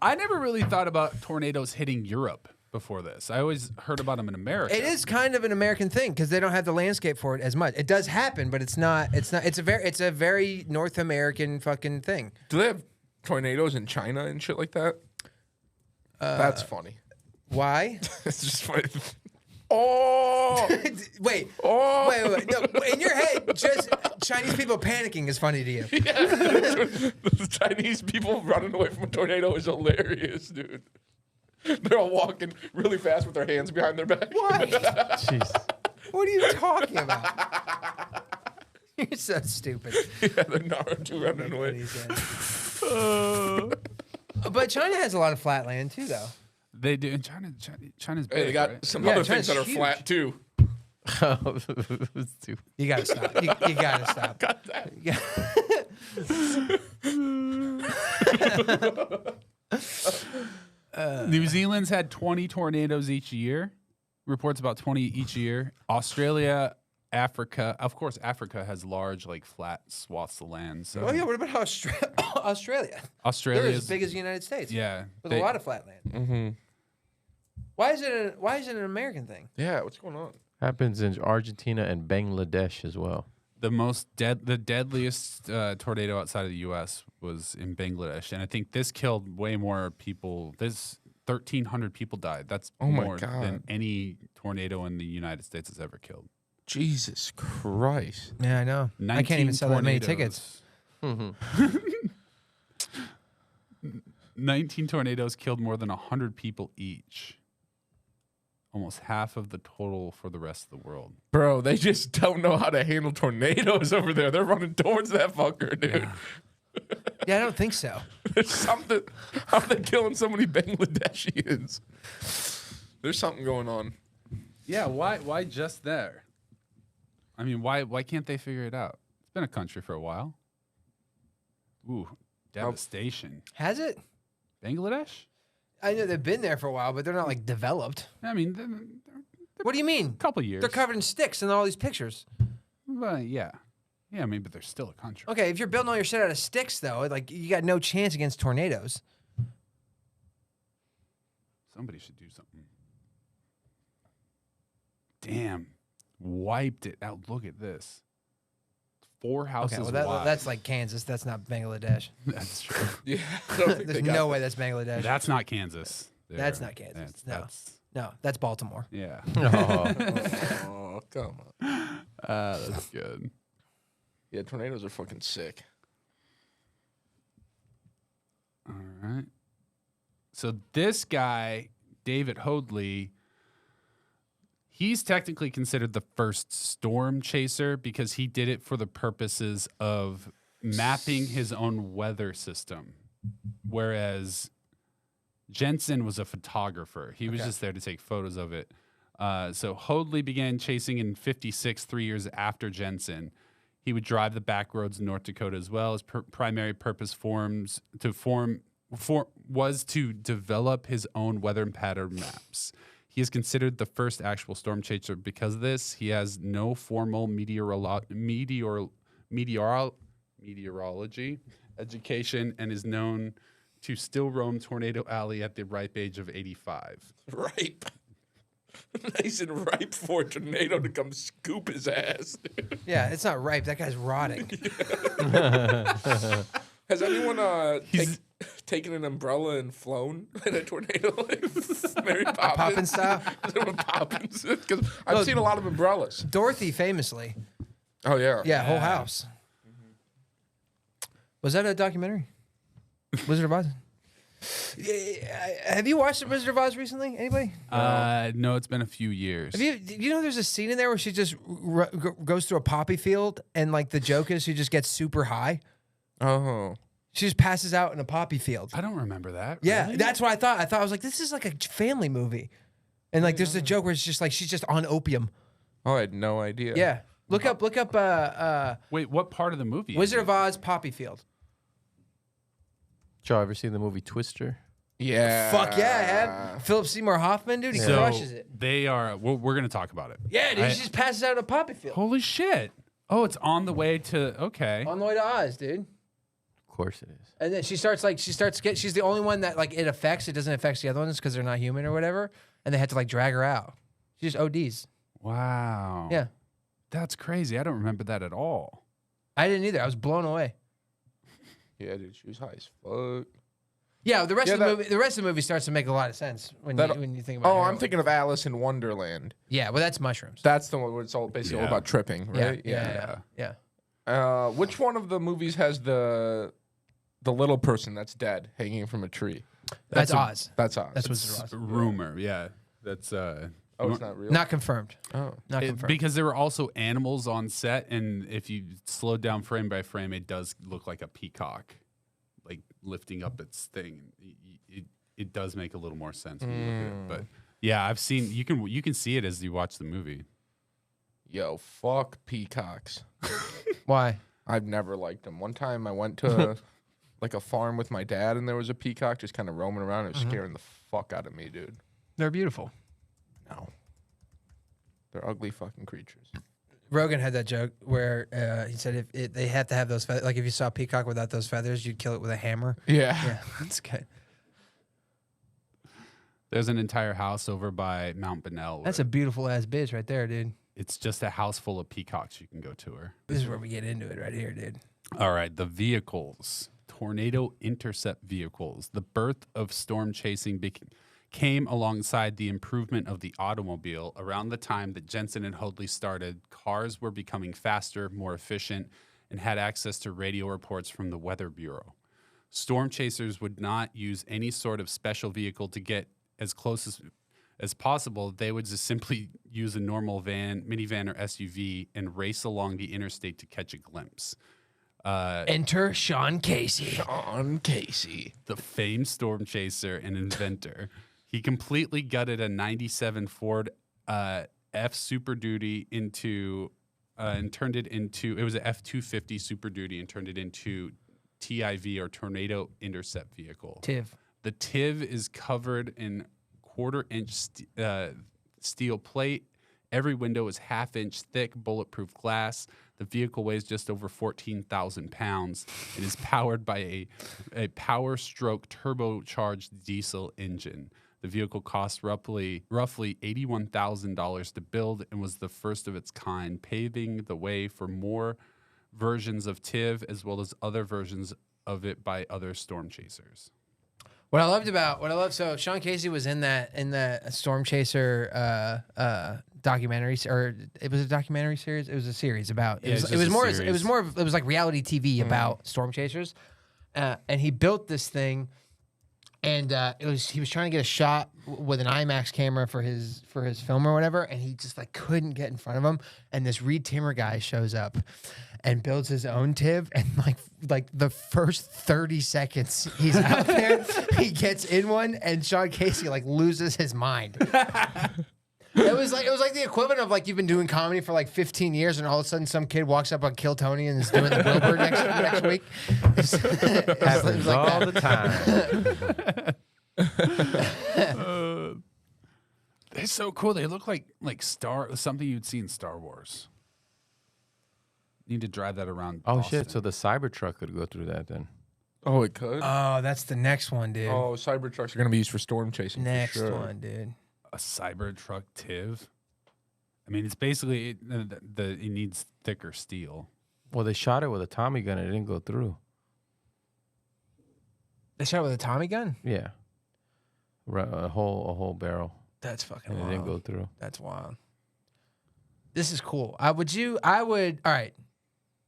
I never really thought about tornadoes hitting Europe before this. I always heard about them in America. It is kind of an American thing because they don't have the landscape for it as much. It does happen, but it's not. It's a very North American fucking thing. Do they have tornadoes in China and shit like that? That's funny. Why? It's just funny. Oh! Wait. Oh! Wait. No, in your head, just Chinese people panicking is funny to you. Yeah. The Chinese people running away from a tornado is hilarious, dude. They're all walking really fast with their hands behind their back. Why? jeez. What are you talking about? You're so stupid. Yeah, they're Naruto running away. But China has a lot of flat land too, though. They do. China's big, Hey, they got right? some Yeah, other China's things that are huge. flat, too. You gotta stop. You gotta stop. Got that. New Zealand's had 20 tornadoes each year. Reports about 20 each year. Australia Africa. Of course, Africa has large, like flat swaths of land. So Oh yeah, what about Australia? Australia They're is as big as the United States. yeah. With a lot of flat land. Mm-hmm. Why is it an American thing? Yeah, what's going on? Happens in Argentina and Bangladesh as well. The deadliest tornado outside of the U.S. was in Bangladesh, and I think this killed way more people. 1,300 people died. That's more than any tornado in the United States has ever killed. Jesus Christ. Yeah, I know. I can't even sell that many tickets. 19 tornadoes killed more than 100 people each. Almost half of the total for the rest of the world. Bro, they just don't know how to handle tornadoes over there. They're running towards that fucker, dude. Yeah, I don't think so. There's something. How are they killing so many Bangladeshians? There's something going on. Yeah, why just there? I mean, why can't they figure it out? It's been a country for a while. Ooh, devastation. Has it? Bangladesh? I know they've been there for a while, but they're not like developed. I mean, What do you mean? a couple years. They're covered in sticks in all these pictures. Well, yeah. Yeah, I mean, but they're still a country. Okay, if you're building all your shit out of sticks, though, like you got no chance against tornadoes. Somebody should do something. Damn. Wiped it out. Look at this. 4 houses Okay, well wide. that's like Kansas. That's not Bangladesh. That's true. Yeah, I don't think There's they got no way that's Bangladesh. That's not Kansas. That's not Kansas. No. That's, No, that's Baltimore. yeah. Oh, come on. That's good. Yeah, tornadoes are fucking sick. All right. So this guy, David Hoadley, he's technically considered the first storm chaser because he did it for the purposes of mapping his own weather system. Whereas Jensen was a photographer. He was just there to take photos of it. So Hoadley began chasing in 1956, 3 years after Jensen. He would drive the back roads in North Dakota as well. His primary purpose was to develop his own weather and pattern maps. He is considered the first actual storm chaser because of this. He has no formal meteorology education and is known to still roam Tornado Alley at the ripe age of 85. Ripe. Nice and ripe for a tornado to come scoop his ass. Yeah, it's not ripe. That guy's rotting. Has anyone taken an umbrella and flown in a tornado like Mary Poppins? Poppins style? Poppins? Because I've seen a lot of umbrellas. Dorothy, famously. Oh, yeah. Yeah, whole house. Was that a documentary? Wizard of Oz? Have you watched The Wizard of Oz recently? Anybody? No, it's been a few years. You know there's a scene in there where she just goes through a poppy field and like the joke is she just gets super high. Oh. She just passes out in a poppy field. I don't remember that. Yeah, Really? that's what I thought. I was like, this is like a family movie. And like there's a joke where it's just like she's just on opium. Oh, I had no idea. Yeah. Look up Wait, what part of the movie? Wizard of Oz poppy field. Y'all ever seen the movie Twister? Yeah. Fuck yeah, I have. Philip Seymour Hoffman, dude, he crushes it. They are. We're gonna talk about it. Yeah, dude, he just passes out in a poppy field. Holy shit! Oh, it's on the way to. Okay. On the way to Oz, dude. Of course it is. And then she's the only one that like it affects. It doesn't affect the other ones because they're not human or whatever. And they had to like drag her out. She just ODs. Wow. Yeah. That's crazy. I don't remember that at all. I didn't either. I was blown away. Yeah, dude, she was high as fuck. Yeah, the rest of the movie starts to make a lot of sense when you think about it. Oh, I'm thinking of Alice in Wonderland. Yeah, well, that's mushrooms. That's the one where it's all basically all about tripping, right? Yeah. Which one of the movies has the little person that's dead hanging from a tree? That's Oz. That's Oz. That's Wizard of Oz. Rumor. Yeah. That's Oh, it's not real? Not confirmed. Oh. Not confirmed. because there were also animals on set, and if you slow down frame by frame, it does look like a peacock, like lifting up its thing. It does make a little more sense when you look at it. But yeah, I've seen you can see it as you watch the movie. Yo, fuck peacocks. Why? I've never liked them. One time I went to like a farm with my dad, and there was a peacock just kind of roaming around. It was scaring the fuck out of me, dude. They're beautiful. No. They're ugly fucking creatures. Rogan had that joke where he said if they had to have those feathers, like if you saw a peacock without those feathers, you'd kill it with a hammer. Yeah, that's good. There's an entire house over by Mount Bonnell. That's a beautiful ass bitch right there, dude. It's just a house full of peacocks. You can go to her. This is where we get into it right here, dude. All right, the vehicles. Tornado Intercept vehicles. The birth of Stormchasing came alongside the improvement of the automobile. Around the time that Jensen and Hoadley started, cars were becoming faster, more efficient, and had access to radio reports from the Weather Bureau. Storm chasers would not use any sort of special vehicle to get as close as possible. They would just simply use a normal minivan or SUV and race along the interstate to catch a glimpse. Enter Sean Casey. Sean Casey, the famed storm chaser and inventor. He completely gutted a 97 Ford F Super Duty into and turned it into, it was an F-250 Super Duty and turned it into TIV or Tornado Intercept vehicle. TIV. The TIV is covered in quarter-inch steel plate. Every window is half-inch thick bulletproof glass. The vehicle weighs just over 14,000 pounds. It is powered by a Power Stroke turbocharged diesel engine. The vehicle cost roughly $81,000 to build and was the first of its kind, paving the way for more versions of TIV as well as other versions of it by other storm chasers. So Sean Casey was in that Storm Chaser documentary, or it was a documentary series. It was a series about. It was like reality TV about storm chasers, and he built this thing, and he was trying to get a shot with an IMAX camera for his film or whatever, and he just like couldn't get in front of him, and this Reed Timmer guy shows up and builds his own TIV, and like the first 30 seconds he's out there, he gets in one, and Sean Casey like loses his mind. It was like the equivalent of like you've been doing comedy for like 15 years, and all of a sudden some kid walks up on Kill Tony and is doing the Billboard next week. Happens like all the time. They're so cool. They look like something you'd see in Star Wars. Need to drive that around. Oh Boston. shit! So the Cybertruck could go through that then. Oh, it could. Oh, that's the next one, dude. Oh, Cybertrucks are gonna be used for storm chasing. Next for sure. one, dude. A Cybertruck TIV. I mean, it's basically it needs thicker steel. Well, they shot it with a Tommy gun and it didn't go through. They shot it with a Tommy gun? Yeah, a whole barrel. That's fucking and wild. it didn't go through. That's wild. This is cool. I would. All right.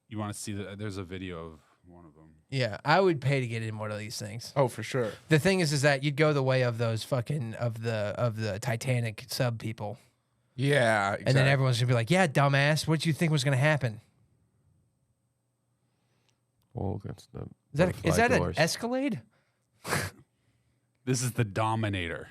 You want to see there's a video of one of them. Yeah, I would pay to get in one of these things. Oh, for sure. The thing is that you'd go the way of those fucking of the Titanic sub people. Yeah, exactly. And then everyone's gonna be like, "Yeah, dumbass, what did you think was gonna happen?" Oh, that's Is that an Escalade? This is the Dominator.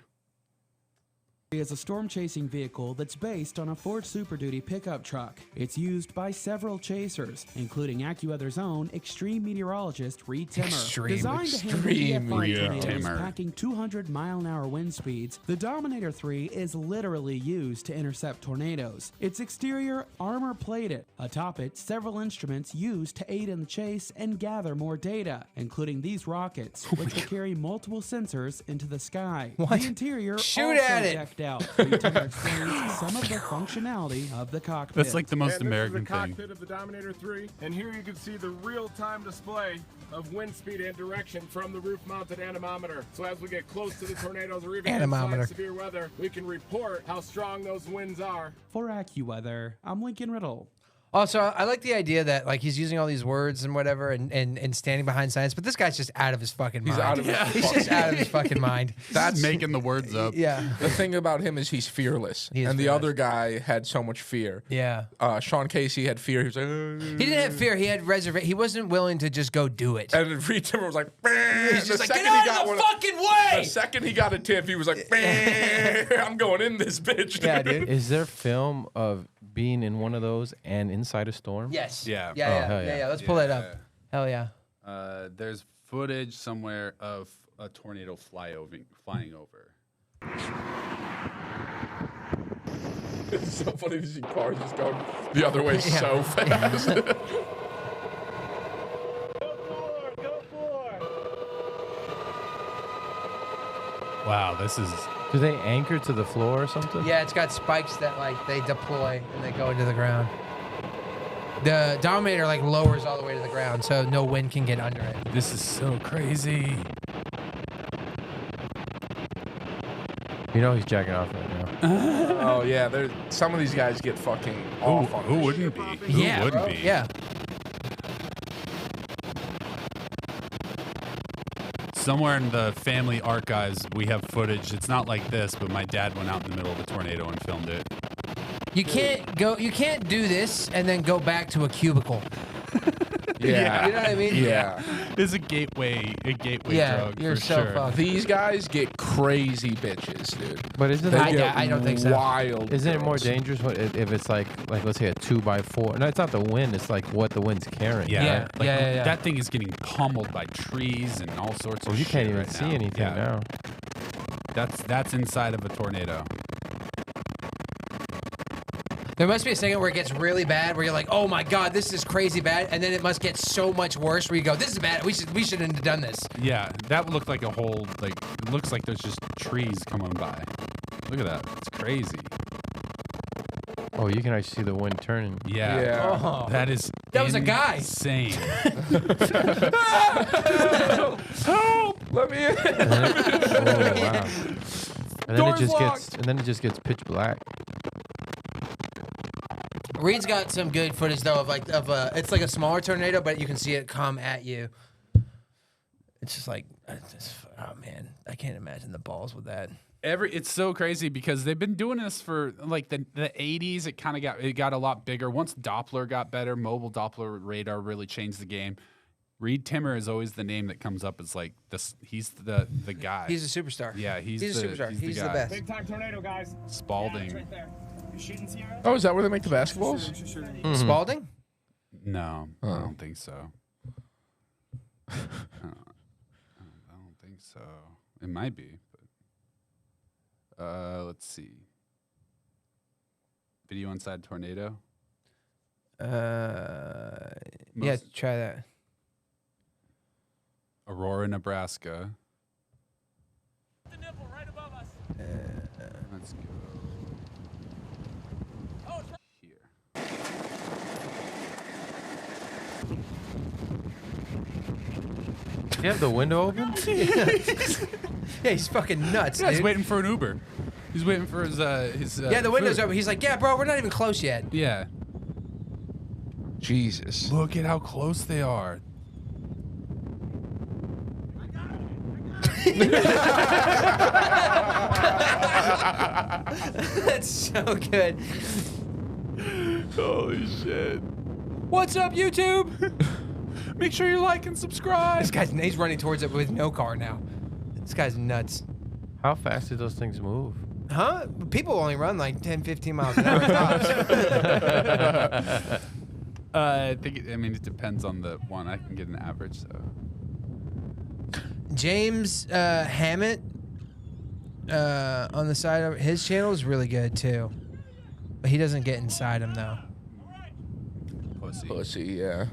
Is a storm-chasing vehicle that's based on a Ford Super Duty pickup truck. It's used by several chasers, including AccuWeather's own extreme meteorologist Reed Timmer. Designed to handle tornadoes packing 200-mile-an-hour wind speeds, the Dominator 3 is literally used to intercept tornadoes. Its exterior armor-plated. Atop it, several instruments used to aid in the chase and gather more data, including these rockets, which will carry multiple sensors into the sky. What? The interior Shoot also at it! decked out for you to experience some of the functionality of the cockpit. That's like the most American this is the thing. cockpit of the Dominator 3, and here you can see the real-time display of wind speed and direction from the roof-mounted anemometer. So as we get close to the tornadoes or even inside severe weather, we can report how strong those winds are. For AccuWeather, I'm Lincoln Riddle. Also, I like the idea that like he's using all these words and whatever and standing behind science, but this guy's just out of his fucking mind. He's just out of his fucking mind. That's making the words up. Yeah. The thing about him is he's fearless. The other guy had so much fear. Yeah. Sean Casey had fear. He was like, he didn't have fear. He had reservation. He wasn't willing to just go do it. And Reed Timmer was like, he's just like, get out of the fucking way! The second he got a tip, he was like, I'm going in this bitch. Yeah, dude. Is there film of being in one of those and inside a storm? Yes. Yeah. Yeah. Let's pull that up. Hell yeah. There's footage somewhere of a tornado flying over. It's so funny to see cars just going the other way so fast. Wow, this is. Do they anchor to the floor or something? Yeah, it's got spikes that like they deploy and they go into the ground. The Dominator like lowers all the way to the ground, so no wind can get under it. This is so crazy. You know he's jacking off right now. Oh yeah, some of these guys get fucking off on Who this wouldn't shit. be? Who Yeah, wouldn't bro. be? Yeah. Somewhere in the family archives, we have footage. It's not like this, but my dad went out in the middle of a tornado and filmed it. You can't do this and then go back to a cubicle. Yeah. You know what I mean? Yeah. It's a gateway Yeah, drug you're for so sure. fucked. These guys get crazy bitches, dude. But isn't They it, get I don't think so. Wild. isn't it more girls. dangerous if it's like let's say a 2x4? No, it's not the wind. It's like what the wind's carrying. Yeah, Yeah, yeah. That thing is getting pummeled by trees and all sorts Well, of you shit can't even right see now. anything Yeah, now. That's inside of a tornado. There must be a second where it gets really bad, where you're like, "Oh my god, this is crazy bad," and then it must get so much worse where you go, "This is bad. We shouldn't have done this." Yeah, that looked like a whole it looks like there's just trees coming by. Look at that. It's crazy. Oh, you can actually see the wind turning. Yeah. Yeah. Oh. That is That was a guy. Insane. Help! Let me in. Oh wow! And then Door's it just locked. gets pitch black. Reed's got some good footage though of it's like a smaller tornado, but you can see it come at you. It's just like, oh man, I can't imagine the balls with that. It's so crazy because they've been doing this for like the 80s. It kind of got a lot bigger once Doppler got better. Mobile Doppler radar really changed the game. Reed Timmer is always the name that comes up as like this. He's the guy. He's a superstar. Yeah, he's a superstar. He's the guy. best. Big time tornado, guys. Spalding. Right there. You shooting Sierra? Oh, is that where they make the basketballs? Spalding? No, I don't think so. I don't think so. It might be, but let's see. Video inside tornado. Yeah, try that. Aurora, Nebraska. Let's go here. You have the window open? Yeah, he's fucking nuts, Yeah, he's dude. waiting for an Uber. He's waiting for his Yeah, the window's food. open. He's like, yeah, bro, we're not even close yet. Yeah. Jesus. Look at how close they are. That's so good. Holy shit. What's up, YouTube? Make sure you like and subscribe. He's running towards it with no car now. This guy's nuts. How fast do those things move? Huh? People only run like 10, 15 miles an hour tops. I think it depends on the one. I can get an average, so. James Hammett on the side of his channel is really good too. But he doesn't get inside him though. Pussy. Pussy, yeah.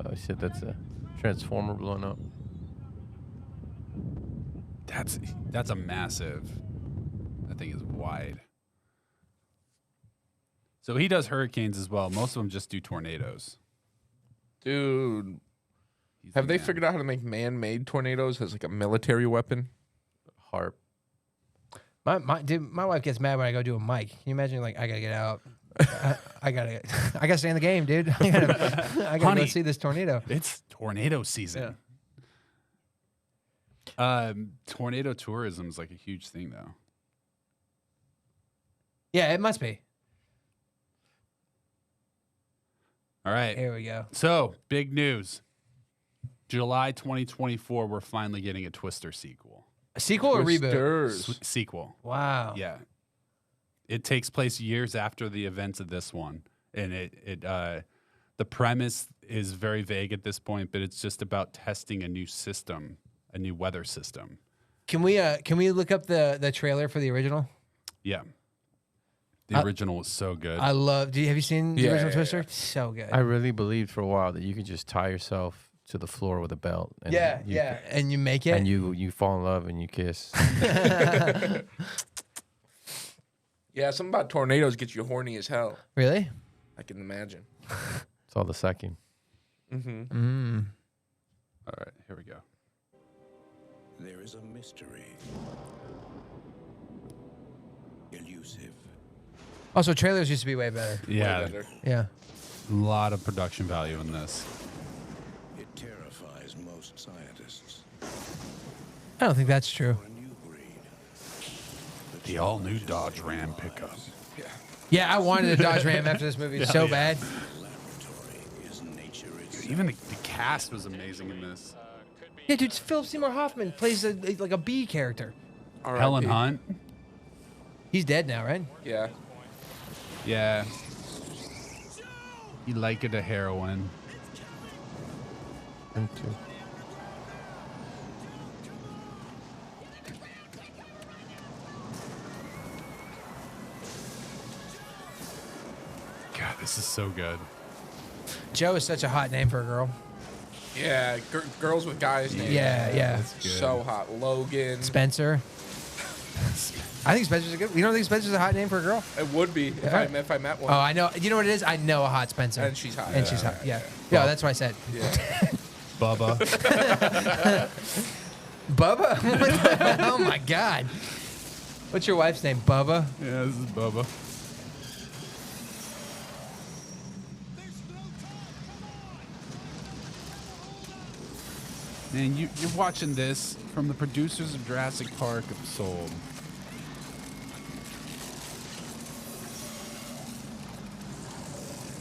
Oh shit, that's a transformer blowing up. That's a massive. That thing is wide. So he does hurricanes as well. Most of them just do tornadoes. Dude, He's have the they man. figured out how to make man-made tornadoes as like a military weapon? Harp. My wife gets mad when I go do a mic. Can you imagine? Like, I gotta get out. I gotta stay in the game, dude. I gotta Honey. go see this tornado. It's tornado season. Tornado tourism is like a huge thing, though. Yeah, it must be. All right. Here we go. So, big news. July 2024, we're finally getting a Twister sequel. A sequel or reboot? Twisters. Sequel. Wow. Yeah. It takes place years after the events of this one. And the premise is very vague at this point, but it's just about testing a new system, a new weather system. Can we look up the trailer for the original? Yeah. The original was so good. I love. Have you seen the original Twister? Yeah. So good. I really believed for a while that you could just tie yourself to the floor with a belt. And And you make it. And you fall in love and you kiss. Yeah, something about tornadoes gets you horny as hell. Really? I can imagine. It's all the sucking. Mm-hmm. All right, here we go. There is a mystery. Elusive. Also, trailers used to be way better. Yeah, Yeah. a lot of production value in this. It terrifies most scientists. I don't think that's true. A new breed. The all-new Dodge Ram pickup. Yeah, I wanted a Dodge Ram after this movie so bad. Laboratory is nature itself. Even the cast was amazing in this. Yeah, dude, Philip Seymour Hoffman plays like a B character. Helen Hunt. He's dead now, right? Yeah. Yeah. He liked a heroin. Him too. God, this is so good. Joe is such a hot name for a girl. Yeah, girls with guys' names. Yeah. That's good. So hot. Logan. Spencer. I think Spencer's a good. You don't think Spencer's a hot name for a girl? It would be if I met one. Oh, I know. You know what it is? I know a hot Spencer. And she's hot. And she's hot. Yeah. Yeah, that's what I said. Yeah. Bubba. Bubba? Oh my God. What's your wife's name? Bubba? Yeah, this is Bubba. Man, you're watching this from the producers of Jurassic Park of Sold.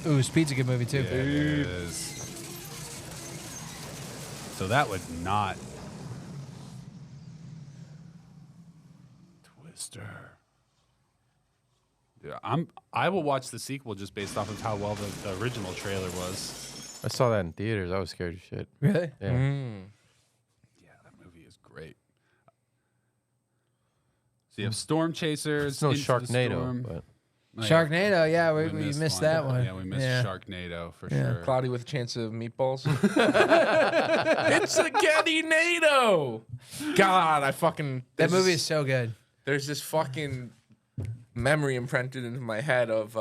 Ooh, Speed's a good movie too. Yeah, it is. So that would not. Twister. Yeah, I will watch the sequel just based off of how well the original trailer was. I saw that in theaters. I was scared as shit. Really? Yeah. Yeah, that movie is great. So you have Storm Chasers. It's no Into the Sharknado, Storm. but Oh, yeah. Sharknado, yeah, we missed that one. Yeah, we missed Sharknado for sure. Cloudy with a chance of meatballs. It's a Getty-nado. God, I fucking. That movie is so good. There's this fucking memory imprinted into my head of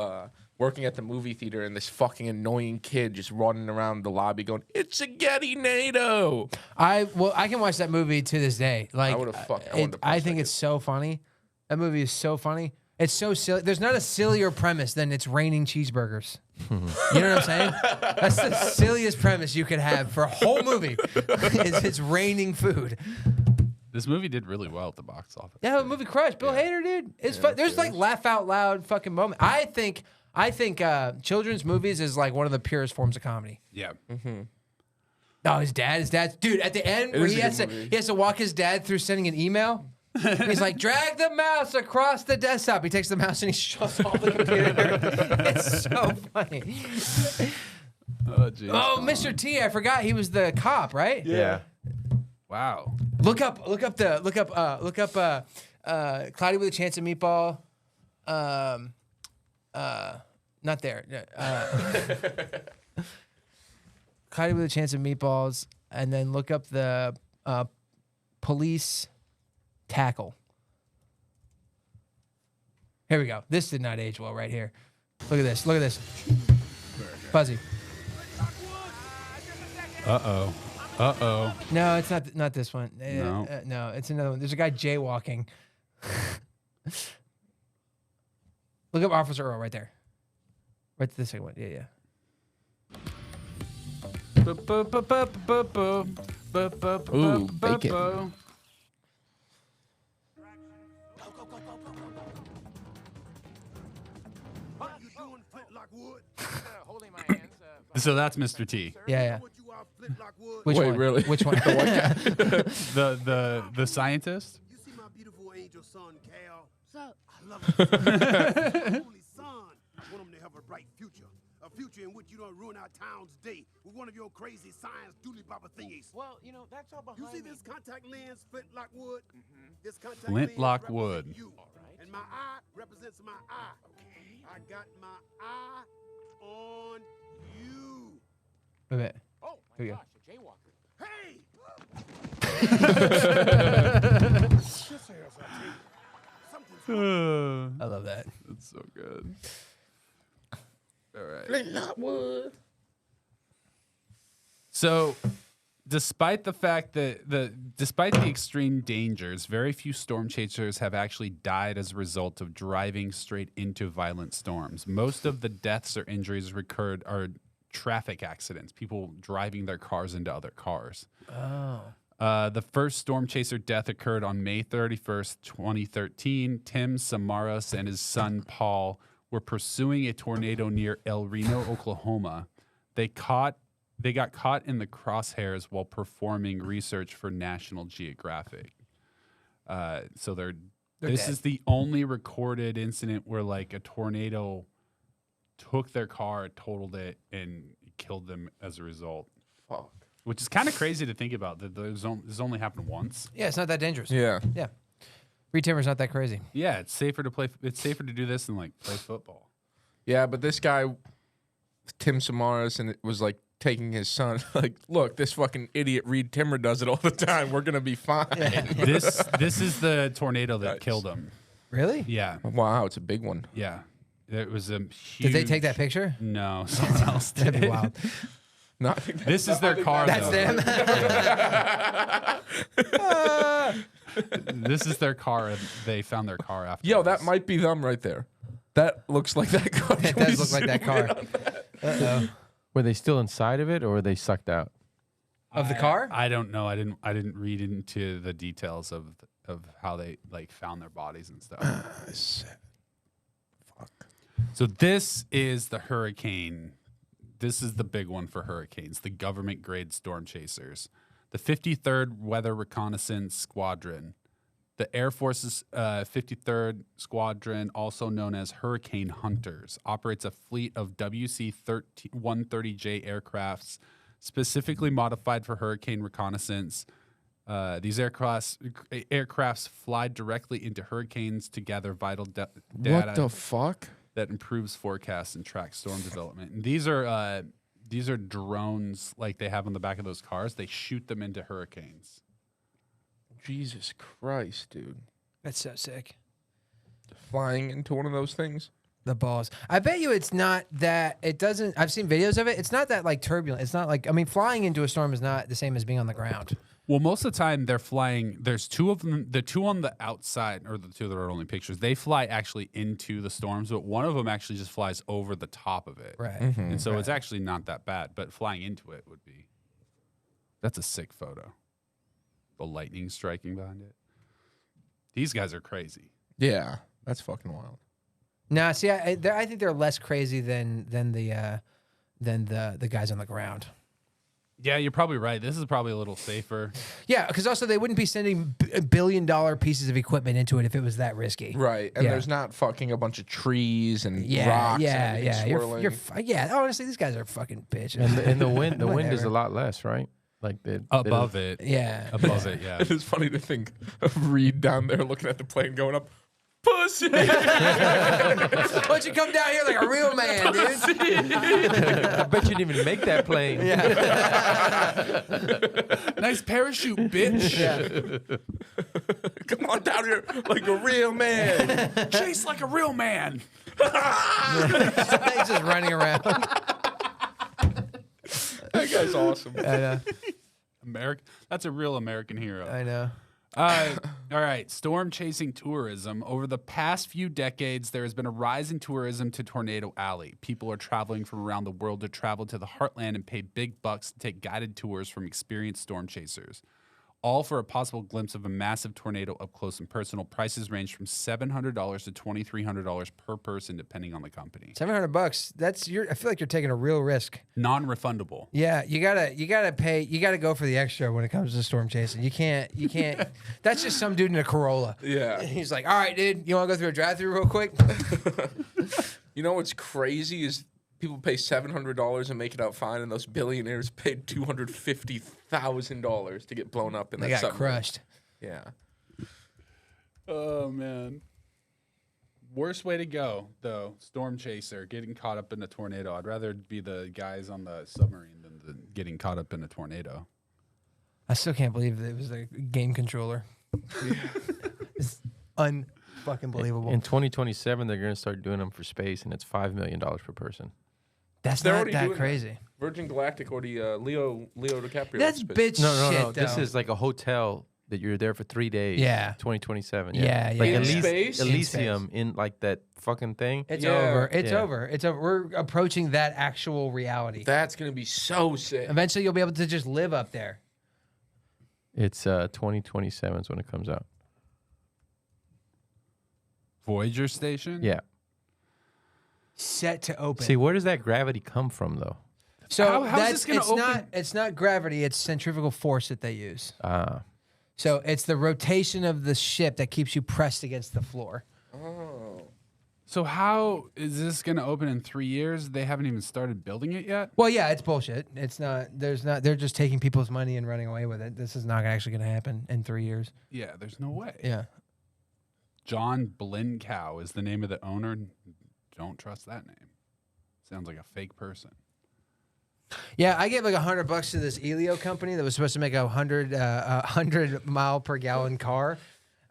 working at the movie theater and this fucking annoying kid just running around the lobby going, "It's a Getty-nado." I can watch that movie to this day. Like, I think it's so funny. That movie is so funny. It's so silly. There's not a sillier premise than it's raining cheeseburgers. You know what I'm saying? That's the silliest premise you could have for a whole movie. It's raining food. This movie did really well at the box office. Yeah, the movie crushed. Bill Hader, dude. It's fun. There's like laugh out loud fucking moment. I think children's movies is like one of the purest forms of comedy. Yeah. Oh, his dad's dude. At the end, where he has to walk his dad through sending an email. He's like, drag the mouse across the desktop. He takes the mouse and he shuts off the computer. It's so funny. Oh, geez. Oh, Mr. T, I forgot he was the cop, right? yeah. Wow. Look up Cloudy with a Chance of Meatball. Not there. Cloudy with a Chance of Meatballs, and then look up the Police Tackle. Here we go. This did not age well right here. Look at this. Look at this. Fuzzy. Uh-oh. Uh-oh. No, it's not this one. No. No, it's another one. There's a guy jaywalking. Look up Officer Earl right there. Right to the second one. Yeah. Ooh, bacon. So that's Mr. T. Yeah. Which Wait, one? really? Which one? The scientist? You see my beautiful angel son, Cal? Sup? I love him. Only son. I want him to have a bright future. A future in which you don't ruin our town's day with one of your crazy science doodly baba thingies. Well, you know, that's all behind You see me. this contact lens, flintlock wood? This contact Flintlock lens represents wood. you. And my eye represents my eye. I got my eye on you. Wait a minute. Oh Here my we go. gosh, a jaywalker. Hey! Just as I tell you, something's wrong. I love that. That's so good. All right. So, despite the fact that despite the extreme dangers, very few storm chasers have actually died as a result of driving straight into violent storms. Most of the deaths or injuries occurred are traffic accidents, people driving their cars into other cars. Oh. The first storm chaser death occurred on May 31st, 2013. Tim Samaras and his son Paul were pursuing a tornado near El Reno, Oklahoma. They got caught in the crosshairs while performing research for National Geographic. So this dead. is the only recorded incident where like a tornado took their car, totaled it, and killed them as a result. Fuck. Which is kind of crazy to think about. That this only happened once. Yeah, it's not that dangerous. Yeah. Yeah. Reed Timmer's not that crazy. Yeah, it's safer to play. It's safer to do this than like play football. Yeah, but this guy, Tim Samaras, and it was like taking his son, like, look, this fucking idiot Reed Timmer does it all the time. We're gonna be fine. This is the tornado that Nice. killed him. Really? Yeah, Wow, it's a big one. yeah. It was a huge. Did they take that picture? No, someone else did. That'd be wild. No, I think This is their car. That's though. them. This is their car. They found their car after. Yo, that might be them right there. That looks like that car. It does look like that car. Uh-oh. Were they still inside of it, or were they sucked out? Of the car? I don't know. I didn't read into the details of how they like found their bodies and stuff. Fuck. So this is the hurricane. This is the big one for hurricanes, the government grade storm chasers. The 53rd Weather Reconnaissance Squadron. The Air Force's 53rd Squadron, also known as Hurricane Hunters, operates a fleet of WC-130J aircrafts specifically modified for hurricane reconnaissance. These aircrafts fly directly into hurricanes to gather vital data. What the fuck? That improves forecasts and tracks storm development. And these are drones like they have on the back of those cars. They shoot them into hurricanes. Jesus Christ, dude. That's so sick. Flying into one of those things? The balls. I bet you it's not that, it doesn't, I've seen videos of it. It's not that like turbulent. It's not like, I mean, flying into a storm is not the same as being on the ground. Well, most of the time they're flying. There's two of them. The two on the outside, or the two that are only pictures, they fly actually into the storms, but one of them actually just flies over the top of it. Right. And so it's actually not that bad, but flying into it would be. That's a sick photo. The lightning striking behind it. These guys are crazy. Yeah. That's fucking wild. Nah, see, I think they're less crazy than the guys on the ground. Yeah, you're probably right. This is probably a little safer. Yeah, because also they wouldn't be sending $1 billion pieces of equipment into it if it was that risky. Right. And Yeah. there's not fucking a bunch of trees and Yeah, rocks yeah, and yeah. swirling. Yeah, honestly, these guys are fucking bitches. And the wind, the wind is Whatever. a lot less, right? Like they Above it. Yeah. Above it, yeah. It's funny to think of Reed down there looking at the plane going up. Pussy! Why don't you come down here like a real man, dude? I bet you didn't even make that plane. Nice parachute, bitch. Come on down here like a real man. Chase like a real man. He's just running around. That guy's awesome. I know. That's a real American hero. I know. All right. Storm chasing tourism. Over the past few decades, there has been a rise in tourism to Tornado Alley. People are traveling from around the world to travel to the heartland and pay big bucks to take guided tours from experienced storm chasers. All for a possible glimpse of a massive tornado up close and personal. Prices range from $700 to $2,300 per person, depending on the company. $700. I feel like you're taking a real risk. Non-refundable. Yeah, you gotta pay. You gotta go for the extra when it comes to storm chasing. You can't. That's just some dude in a Corolla. Yeah. He's like, all right, dude, you want to go through a drive-through real quick? You know what's crazy is people pay $700 and make it out fine, and those billionaires paid $250,000 to get blown up in They that got submarine. crushed. Yeah. Oh, man. Worst way to go, though, storm chaser, getting caught up in a tornado. I'd rather be the guys on the submarine than getting caught up in a tornado. I still can't believe it was a game controller. It's unfucking believable. In 2027, they're going to start doing them for space, and it's $5 million per person. That's They're not already that doing crazy. that. Virgin Galactic already Leo DiCaprio. That's bitch No. shit. This though. is like a hotel that you're there for 3 days. Yeah. 2027. Yeah, Like yeah. In Elysium, space? Elysium in like that fucking thing. It's Yeah. over. It's Yeah. over. It's over. We're approaching that actual reality. That's gonna be so sick. Eventually, you'll be able to just live up there. It's 2027 is when it comes out. Voyager station? Yeah. Set to open. See, where does that gravity come from, though? so how's that's this gonna it's open? not it's not gravity. It's centrifugal force that they use. Ah. So it's the rotation of the ship that keeps you pressed against the floor. Oh. So how is this going to open in 3 years? They haven't even started building it yet? Well, yeah, it's bullshit. It's not. There's not. They're just taking people's money and running away with it. This is not actually going to happen in 3 years. Yeah, there's no way. Yeah. John Blinkow is the name of the owner. Don't trust that name. Sounds like a fake person. Yeah, I gave like $100 to this Elio company that was supposed to make a 100 mile per gallon car,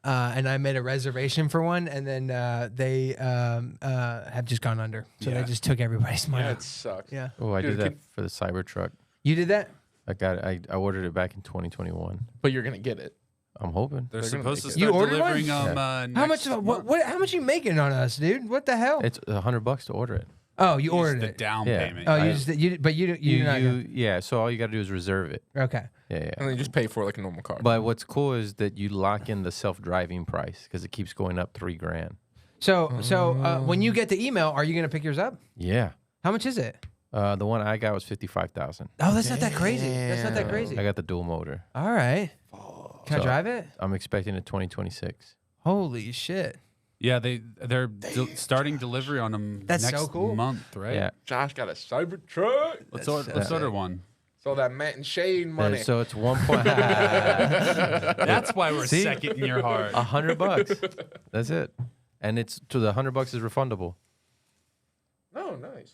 and I made a reservation for one, and then they have just gone under. So Yeah. they just took everybody's money. That sucks. Yeah, Oh, I Dude, did that for the Cybertruck. you did that. I ordered it back in 2021. But you're gonna get it. I'm hoping. They're They're gonna supposed to make it. You start ordered one? delivering them. How much? How much you making on us, dude? What the hell? It's $100 to order it. Oh, you ordered the it. down Yeah. payment. Oh, I- but you're not. Yeah, so all you got to do is reserve it. Okay. Yeah, And yeah. then you just pay for it like a normal car. But what's cool is that you lock in the self-driving price because it keeps going up $3,000. So when you get the email, are you gonna pick yours up? Yeah. How much is it? The one I got was $55,000. Oh, that's not that crazy. That's not that crazy. I got the dual motor. All right. Can I So- drive it? I'm expecting it 2026. Holy shit. Yeah, they're starting delivery on them That's next so cool. month, right? Yeah. Josh got a Cybertruck. Let's order one. So that Matt and Shane money. So it's 1 point. That's why we're See? second in your heart. $100. That's it. And it's to the $100 is refundable. Oh, nice.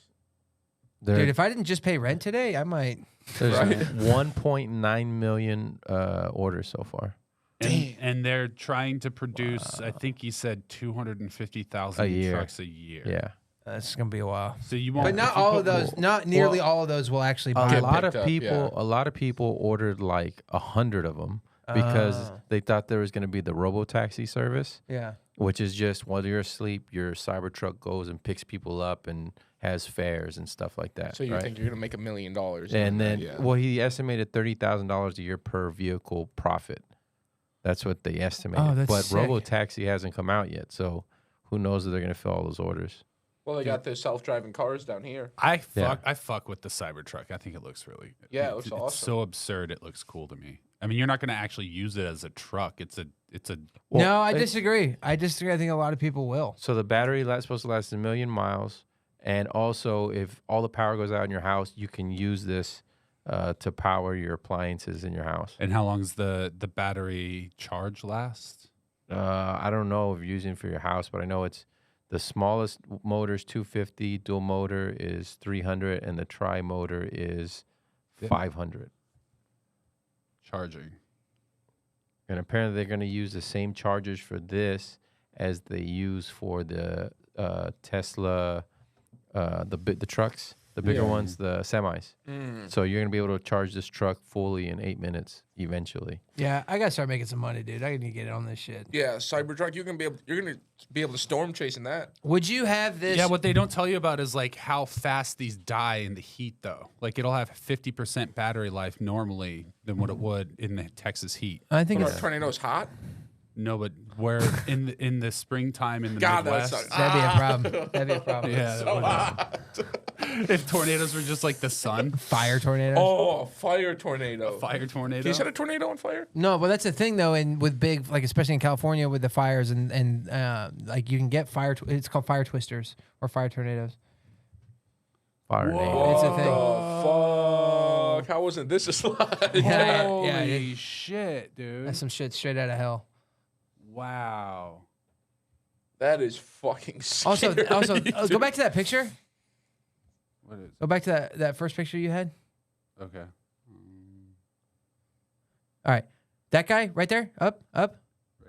Dude, if I didn't just pay rent today, I might. There's Right. 1.9 million orders so far. And they're trying to produce, I think he said A 250,000 year. trucks a year. Yeah. That's gonna be a while. So you won't. But not if you all put- of those. Not nearly all of those will actually buy. A Get lot of picked up, people, yeah. a lot of people ordered like 100 of them because they thought there was going to be the robo-taxi service, Yeah. which is just while you're asleep, your Cybertruck goes and picks people up and has fares and stuff like that. So you right? think you're gonna make $1 million? And then, yeah. well, he estimated $30,000 a year per vehicle profit. That's what they estimated. Oh, that's but sick. robo-taxi hasn't come out yet, so who knows if they're going to fill all those orders. Well, they got the self-driving cars down here. I Yeah. fuck with the Cybertruck. I think it looks really. Yeah, it looks it's awesome. so absurd. It looks cool to me. I mean, you're not going to actually use it as a truck. It's a. No, I it- disagree. I disagree. I think a lot of people will. So the battery supposed to last 1 million miles, and also if all the power goes out in your house, you can use this to power your appliances in your house. And how long's the battery charge last? I don't know if you're using it for your house, but I know it's the smallest motor is 250, dual motor is 300, and the tri motor is 500. Charging. And apparently they're going to use the same chargers for this as they use for the Tesla, the trucks, the bigger ones, the semis. So you're going to be able to charge this truck fully in 8 minutes eventually. Yeah, I gotta start making some money, dude. I need to get on this shit. Yeah, Cybertruck. You're gonna be able to storm chase in that. Would you have this? Yeah, what they don't tell you about is like how fast these die in the heat, though. Like it'll have 50% battery life normally than what it would in the Texas heat. I think When it's, our tornado's hot. No, but where in the springtime in the God, that Midwest, sucks. that'd be a problem. That'd be a problem. yeah, that would- if tornadoes were just like the sun, Fire tornadoes. Oh, a fire tornado. fire tornado. Can you set a tornado on fire? No, but that's the thing though, and with big, like especially in California with the fires and like you can get fire. It's called fire twisters or fire tornadoes. Fire name. It's a thing. Oh, fuck. How wasn't this a slide? Yeah, Holy yeah, shit, dude! That's some shit straight out of hell. Wow. That is fucking scary. Also, go back to that picture. What is? Go back to that first picture you had. Okay. All right, that guy right there, up,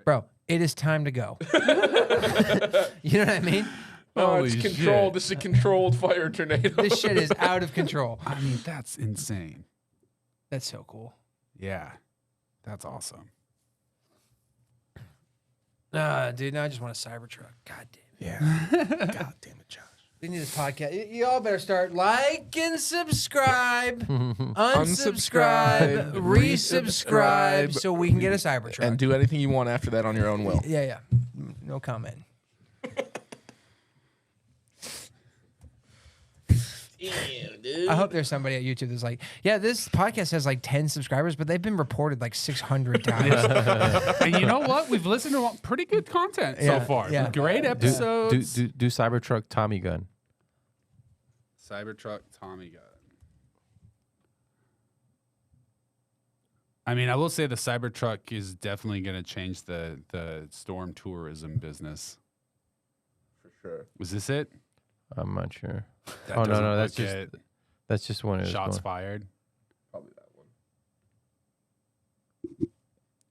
bro. It is time to go. You know what I mean? Oh, it's controlled. This is a controlled fire tornado. This shit is out of control. I mean, that's insane. That's so cool. Yeah, that's awesome. Dude, now I just want a Cybertruck. God damn it. Yeah. God damn it, Josh. We need this podcast. Y'all better start like and subscribe, unsubscribe, resubscribe, so we can get a Cybertruck. And do anything you want after that on your own will. Yeah. No comment. Damn, dude. I hope there's somebody at YouTube that's like, yeah, this podcast has like 10 subscribers, but they've been reported like 600 times. And you know what? We've listened to pretty good content so far. Yeah. Great episodes. Do Cybertruck Tommy gun. Cybertruck Tommy gun. I mean, I will say the Cybertruck is definitely going to change the storm tourism business. For sure. Was this it? I'm not sure. That No, doesn't that's look just it. that's just one. Shots fired. Probably that one.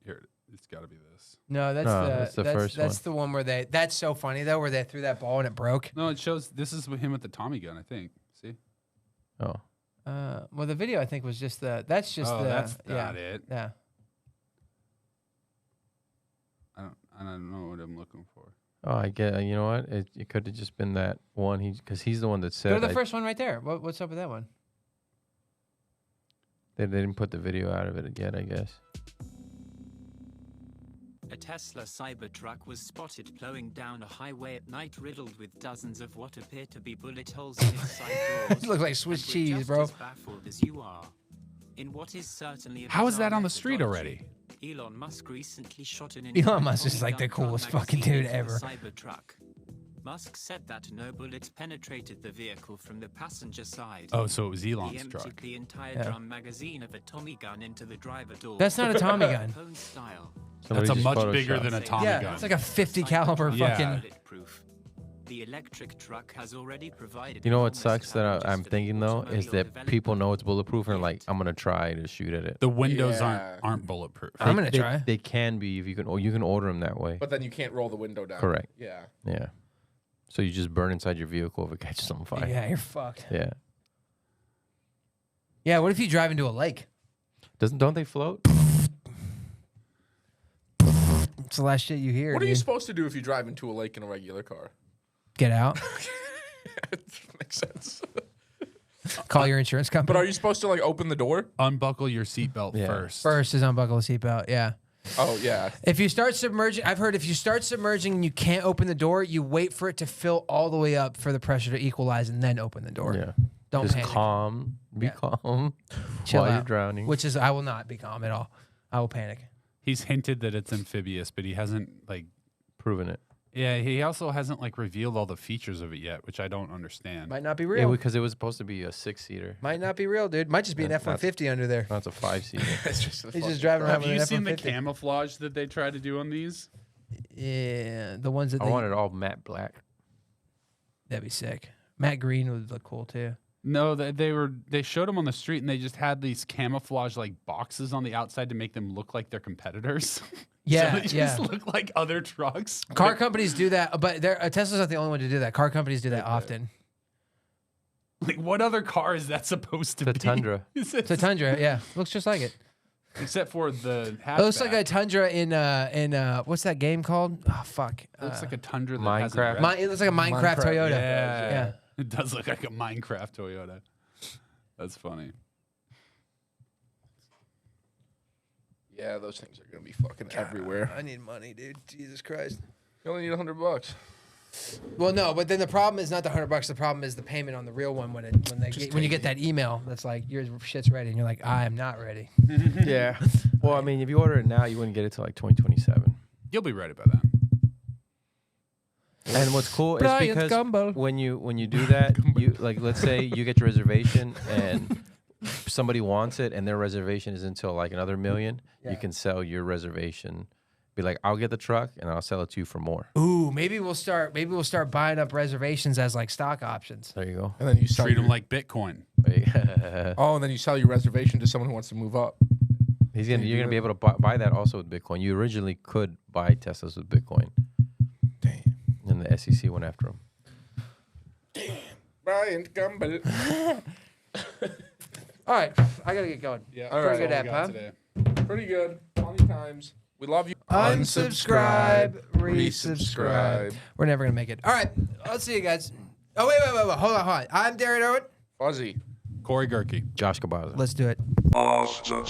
Here, it's got to be this. No, that's the first That's the one where that's so funny though, where they threw that ball and it broke. No, it shows this is him with the Tommy gun, I think. See? Oh, Well, the video I think was just that's just that's not it. Yeah. I don't know what I'm looking for. oh, I get. You know what? It could have just been that one. Because he's the one that said. Go to the first one right there. What's up with that one? They didn't put the video out of it yet, I guess. A Tesla Cybertruck was spotted plowing down a highway at night riddled with dozens of what appear to be bullet holes in its side doors. It looks like Swiss And we're cheese, just bro. as baffled as you are. In what is certainly a How is that bizarre on the street methodology, already? Elon Musk recently shot an Elon Musk is like the Tommy gun coolest car fucking magazine dude into the ever. Cybertruck. Musk said that no bullets penetrated the vehicle from the passenger side. Oh, so it was He Elon's emptied truck. the entire Yeah. drum magazine of a Tommy gun into the driver door. That's not a Tommy gun. Capone style. Somebody That's a just much bigger photoshopped. than a Tommy Yeah, gun. it's like a 50 caliber Yeah. fucking. Bulletproof. The electric truck has already provided. You know what enormous sucks that challenges I'm for the thinking though is automobile that people know it's bulletproof and like Yet. I'm gonna try to shoot at it. The windows Yeah. aren't bulletproof. I'm gonna They- try. They can be if you can order them that way. But then you can't roll the window down. Correct. Yeah. Yeah. So you just burn inside your vehicle if it catches on fire. Yeah, you're fucked. Yeah. Yeah, what if you drive into a lake? Don't they float? It's the last shit you hear. What are you dude. supposed to do if you drive into a lake in a regular car? Get out. Makes sense. Call your insurance company. But are you supposed to like open the door? Unbuckle your seatbelt Yeah. first. First is unbuckle the seatbelt. Yeah. Oh yeah. If you start submerging, I've heard if you start submerging and you can't open the door, you wait for it to fill all the way up for the pressure to equalize and then open the door. Yeah. Don't Just panic. calm. Be Yeah. calm. Chill while out. you're drowning. Which is, I will not be calm at all. I will panic. He's hinted that it's amphibious, but he hasn't like. Proven it. Yeah, he also hasn't like revealed all the features of it yet, which I don't understand. Might not be Yeah, real. because it was supposed to be a 6-seater. Might not be real, dude. Might just be an That's- F-150 under there. Now it's a 5-seater. It's just a He's fucking just driving around Have with you an seen the F-150. camouflage that they try to do on these? Yeah, the ones that I they, want it all matte black. that'd be sick. Matt Green would look cool too. No, they showed them on the street and they just had these camouflage like boxes on the outside to make them look like their competitors. Yeah, so they just yeah. look like other trucks. Car companies do that, but Tesla's not the only one to do that. Car companies do that often. Like what other car is that supposed to The be? Tundra. Is It's a Tundra, yeah. Looks just like it. Except for the hatchback. It looks like a Tundra in what's that game called? Oh fuck. It looks like a Tundra that Minecraft. Has It looks like a Minecraft Toyota. yeah. Yeah. It does look like a Minecraft Toyota. That's funny. Yeah, those things are gonna be fucking everywhere. I need money, dude. Jesus Christ. You only need $100. Well, no, but then the problem is not the $100. The problem is the payment on the real one when you get that email that's like your shit's ready and you're like, I am not ready. Yeah. Well, I mean, if you order it now, you wouldn't get it till like 2027. You'll be ready by then. And what's cool is Brian's because gumbo. when you do that, you like let's say you get your reservation and somebody wants it and their reservation is until like another $1 million, Yeah. you can sell your reservation Be like, I'll get the truck and I'll sell it to you for more. Ooh, maybe we'll start buying up reservations as like stock options. There you go. And then you Treat them like Bitcoin. Oh, and then you sell your reservation to someone who wants to move up. You're gonna be able to buy that also with Bitcoin. You originally could buy Teslas with Bitcoin. Damn. And the SEC went after him. Damn. Brian Gumbel. All right, I gotta get going. Yeah, All Pretty right. good app, huh? Today. Pretty good. Funny times. We love you. Unsubscribe, resubscribe. We're never gonna make it. All right, I'll see you guys. Oh wait, hold on. I'm Darren Owen. Fuzzy. Corey Gerke. Josh Cabaza. Let's do it. Awesome.